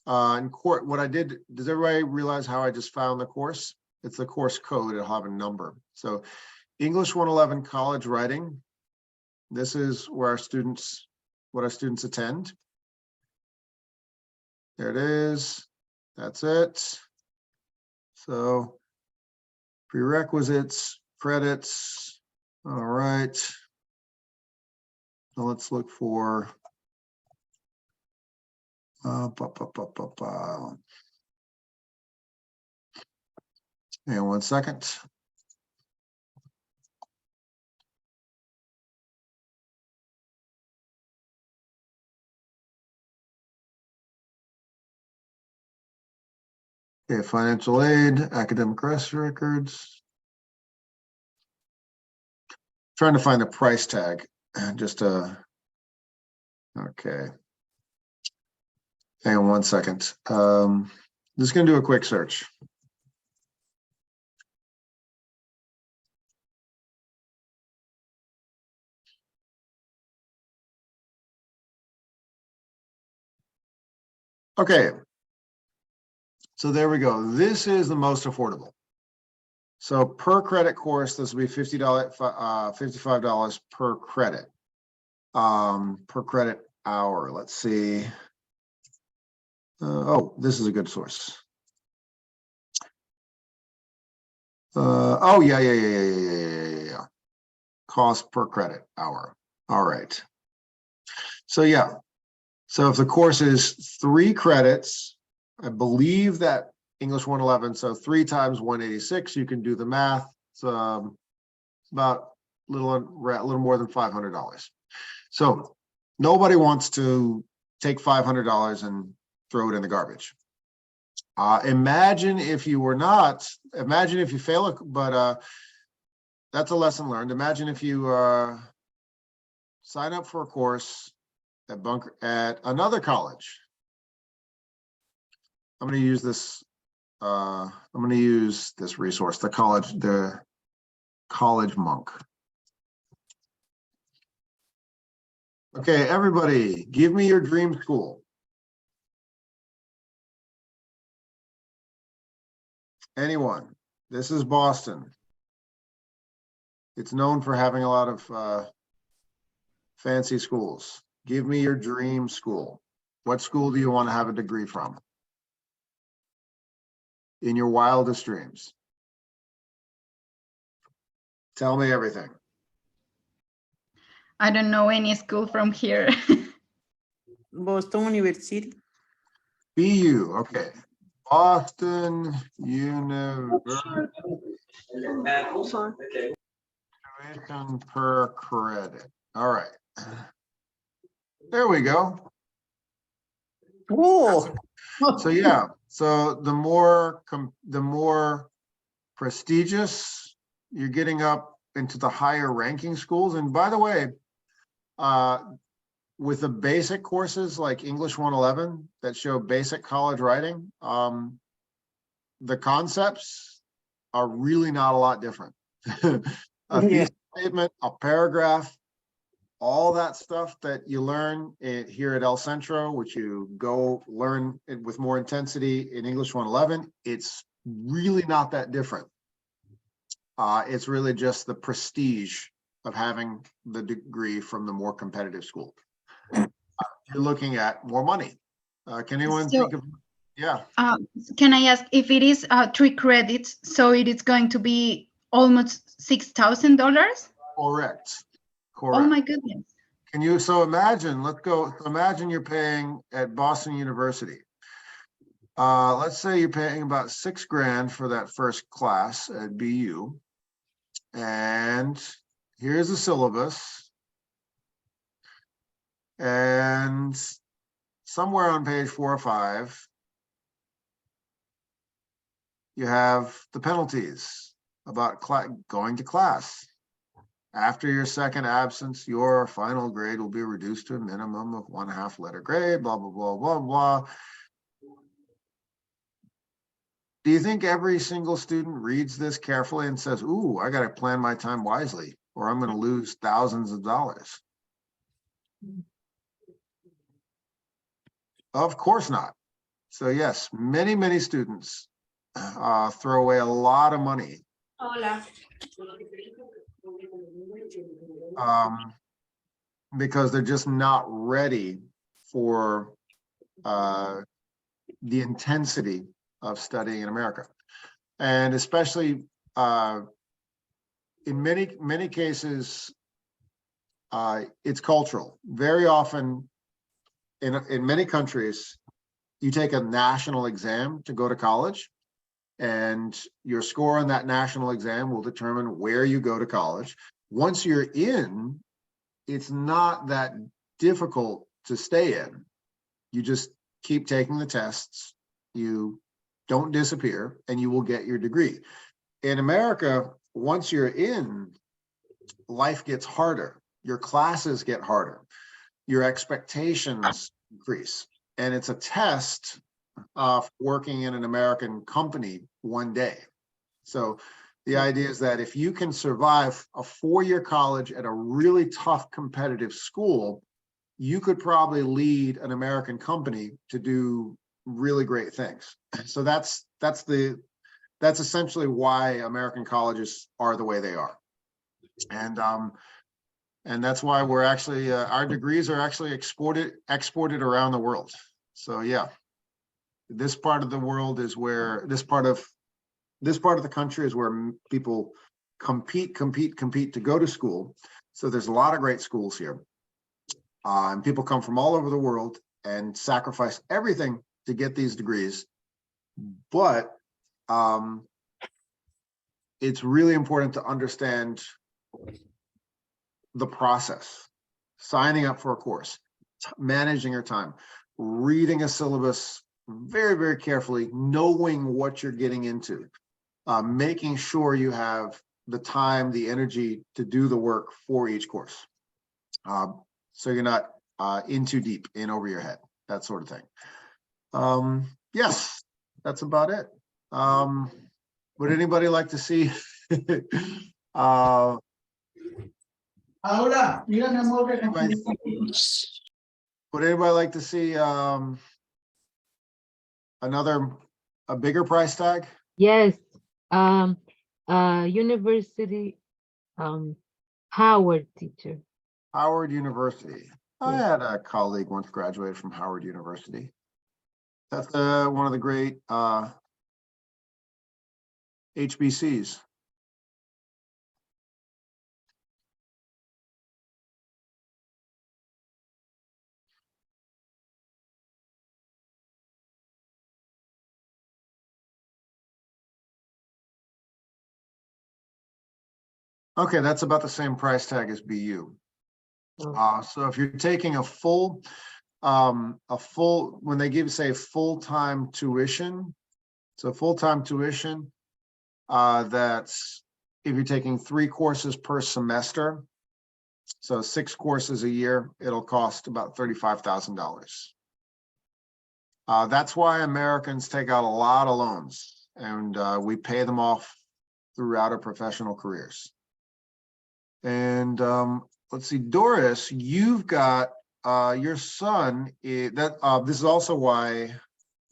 S1: in court. What I did, does everybody realize how I just found the course? It's the course code. It'll have a number. So English 111 college writing. This is where our students attend. There it is. That's it. So prerequisites, credits. All right. Now let's look for and 1 second. Okay, financial aid, academic records. Trying to find the price tag, just okay. Hang on 1 second. Just gonna do a quick search. Okay. So there we go. This is the most affordable. So per credit course, this will be $50, $55 per credit. Per credit hour. Let's see. Oh, this is a good source. Oh yeah. Cost per credit hour. All right. So yeah. So if the course is 3 credits, I believe that English 111, so 3 times 186, you can do the math. It's about a little more than $500. So nobody wants to take $500 and throw it in the garbage. Imagine if you were not, imagine if you fail, but that's a lesson learned. Imagine if you sign up for a course at another college. I'm going to use this. I'm going to use this resource, the College Monk. Okay, everybody, give me your dream school. Anyone? This is Boston. It's known for having a lot of fancy schools. Give me your dream school. What school do you want to have a degree from? In your wildest dreams. Tell me everything.
S3: I don't know any school from here.
S4: Boston University.
S1: BU, okay. Boston University. Tuition per credit. All right. There we go.
S4: Oh.
S1: So yeah, so the more prestigious you're getting up into the higher ranking schools. And by the way, with the basic courses like English 111 that show basic college writing, the concepts are really not a lot different. A thesis statement, a paragraph, all that stuff that you learn here at El Centro, which you go learn with more intensity in English 111, it's really not that different. It's really just the prestige of having the degree from the more competitive school. You're looking at more money. Can anyone think of, yeah.
S3: Can I ask if it is 3 credits, so it is going to be almost $6,000?
S1: Correct.
S3: Oh my goodness.
S1: Can you, so imagine, imagine you're paying at Boston University. Let's say you're paying about $6 grand for that first class at BU. And here's the syllabus. And somewhere on page 4 or 5, you have the penalties about going to class. After your second absence, your final grade will be reduced to a minimum of 1/2 letter grade, blah, blah, blah, blah, blah. Do you think every single student reads this carefully and says, ooh, I got to plan my time wisely, or I'm going to lose thousands of dollars? Of course not. So yes, many, many students throw away a lot of money.
S20: Hola.
S1: Because they're just not ready for the intensity of studying in America. And especially in many cases, it's cultural. Very often in many countries, you take a national exam to go to college, and your score on that national exam will determine where you go to college. Once you're in, it's not that difficult to stay in. You just keep taking the tests. You don't disappear, and you will get your degree. In America, once you're in, life gets harder. Your classes get harder. Your expectations increase. And it's a test of working in an American company one day. So the idea is that if you can survive a 4-year college at a really tough competitive school, you could probably lead an American company to do really great things. So that's essentially why American colleges are the way they are. And that's why we're actually, our degrees are actually exported around the world. So yeah, this part of the world is where, this part of the country is where people compete to go to school. So there's a lot of great schools here. And people come from all over the world and sacrifice everything to get these degrees. But it's really important to understand the process, signing up for a course, managing your time, reading a syllabus very, very carefully, knowing what you're getting into, making sure you have the time, the energy to do the work for each course. So you're not in too deep, in over your head, that sort of thing. Yes, that's about it. Would anybody like to see would anybody like to see a bigger price tag?
S20: Yes, university, Howard teacher.
S1: Howard University. I had a colleague once graduated from Howard University. That's one of the great HBCs. Okay, that's about the same price tag as BU. So if you're taking a full, when they give, say, full-time tuition, so full-time tuition, that's if you're taking 3 courses per semester, so 6 courses a year, it'll cost about $35,000. That's why Americans take out a lot of loans, and we pay them off throughout our professional careers. And let's see, Doris, you've got your son. This is also why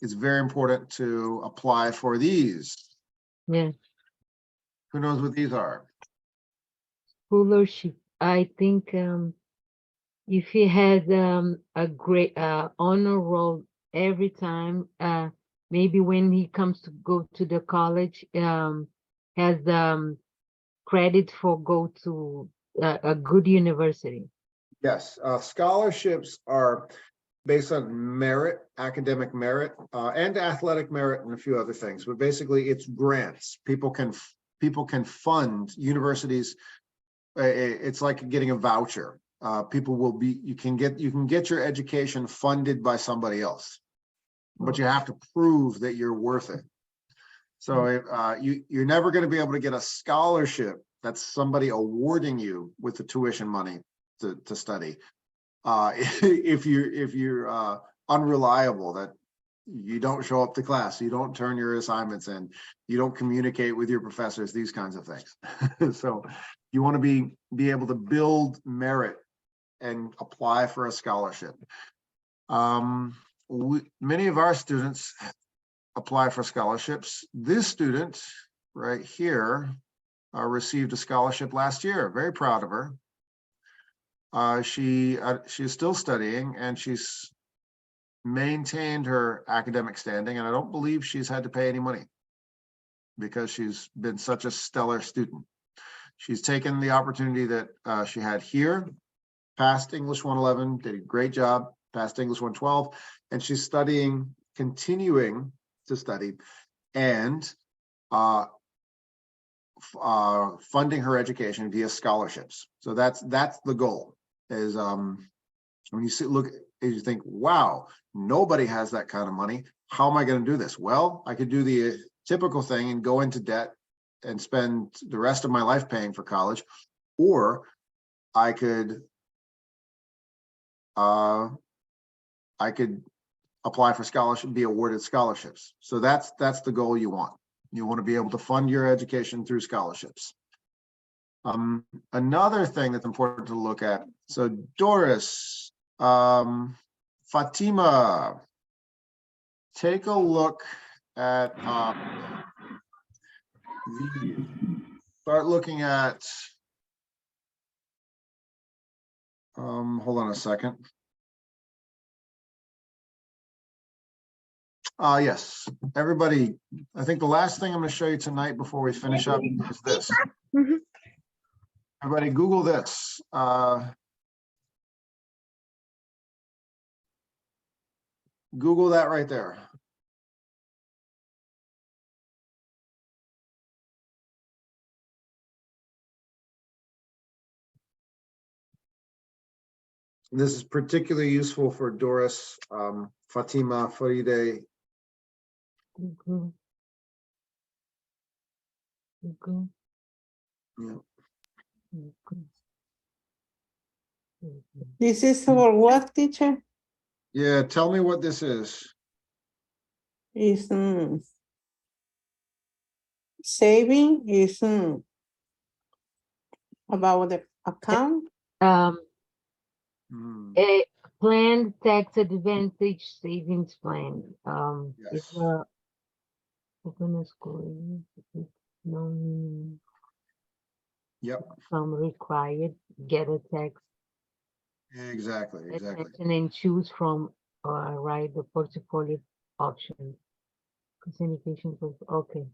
S1: it's very important to apply for these.
S20: Yes.
S1: Who knows what these are?
S20: Scholarship. I think if he has a great honor roll every time, maybe when he comes to go to the college, has credit for go to a good university.
S1: Yes, scholarships are based on merit, academic merit, and athletic merit, and a few other things. But basically, it's grants. People can fund universities. It's like getting a voucher. You can get your education funded by somebody else, but you have to prove that you're worth it. So you're never going to be able to get a scholarship that's somebody awarding you with the tuition money to study. If you're unreliable, that you don't show up to class, you don't turn your assignments in, you don't communicate with your professors, these kinds of things. So you want to be able to build merit and apply for a scholarship. Many of our students apply for scholarships. This student right here received a scholarship last year. Very proud of her. She's still studying, and she's maintained her academic standing, and I don't believe she's had to pay any money because she's been such a stellar student. She's taken the opportunity that she had here, passed English 111, did a great job, passed English 112, and she's continuing to study, and funding her education via scholarships. So that's the goal. Is when you look, you think, wow, nobody has that kind of money. how am I going to do this? Well, I could do the typical thing and go into debt and spend the rest of my life paying for college, or I could apply for scholarship, be awarded scholarships. So that's the goal you want. You want to be able to fund your education through scholarships. Another thing that's important to look at. So Doris, Fatima, take a look at start looking at hold on a second. Yes, everybody, I think the last thing I'm going to show you tonight before we finish up is this. Everybody Google this. Google that right there. This is particularly useful for Doris, Fatima, Faride. Yeah.
S4: This is for what, teacher?
S1: Yeah, tell me what this is.
S4: Is saving is about the account.
S20: A planned tax advantage savings plan. It's a open school. No.
S1: Yep.
S20: Some required get a tax.
S1: Exactly.
S20: And choose from right the portfolio option. Communication. Okay.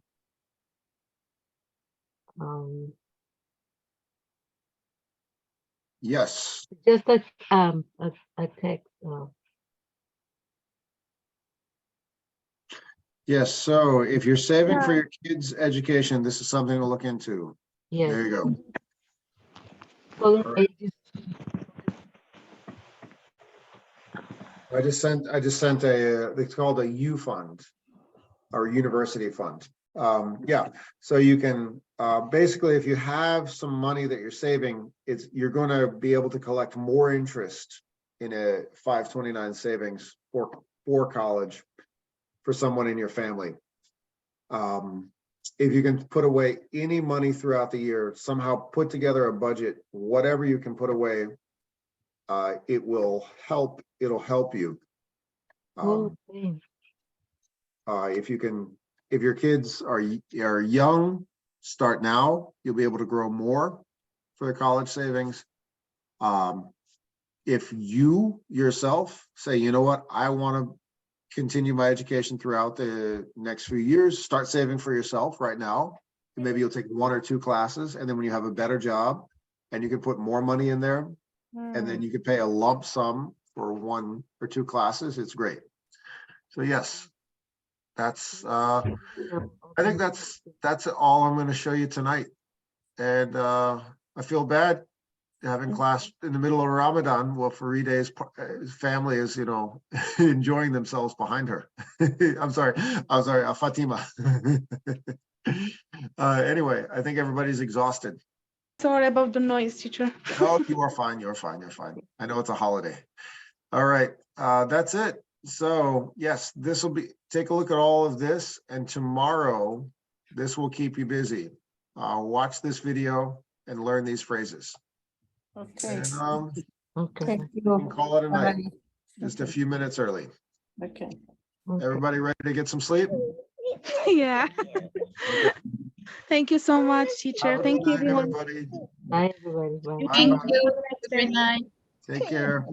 S1: Yes.
S20: Just a text.
S1: Yes. So if you're saving for your kids' education, this is something to look into.
S20: Yes.
S1: There you go.
S20: Right.
S1: I just sent a it's called a U fund or university fund. Yeah, so you can basically, if you have some money that you're saving, you're going to be able to collect more interest in a 529 savings for college for someone in your family. If you can put away any money throughout the year, somehow put together a budget, whatever you can put away, it will help. It'll help you. If your kids are young, start now. You'll be able to grow more for the college savings. If you yourself say, you know what, I want to continue my education throughout the next few years, start saving for yourself right now. And maybe you'll take 1 or 2 classes, and then when you have a better job and you can put more money in there, and then you can pay a lump sum for 1 or 2 classes, it's great. So yes, that's I think that's all I'm going to show you tonight. And I feel bad having class in the middle of Ramadan. Well, Faride's family is, enjoying themselves behind her. I'm sorry, Fatima. Anyway, I think everybody's exhausted.
S2: Sorry about the noise, teacher.
S1: No, you are fine. You're fine. You're fine. I know it's a holiday. All right. That's it. So yes, this will be, take a look at all of this, and tomorrow this will keep you busy. Watch this video and learn these phrases.
S4: Okay.
S1: And,
S4: Okay.
S1: you can call it a night, just a few minutes early.
S4: Okay.
S1: Everybody ready to get some sleep?
S2: Yeah. Thank you so much, teacher. Thank you, everyone.
S1: Everybody.
S20: Bye, everybody. Bye.
S3: Thank you. Good night.
S1: Take care.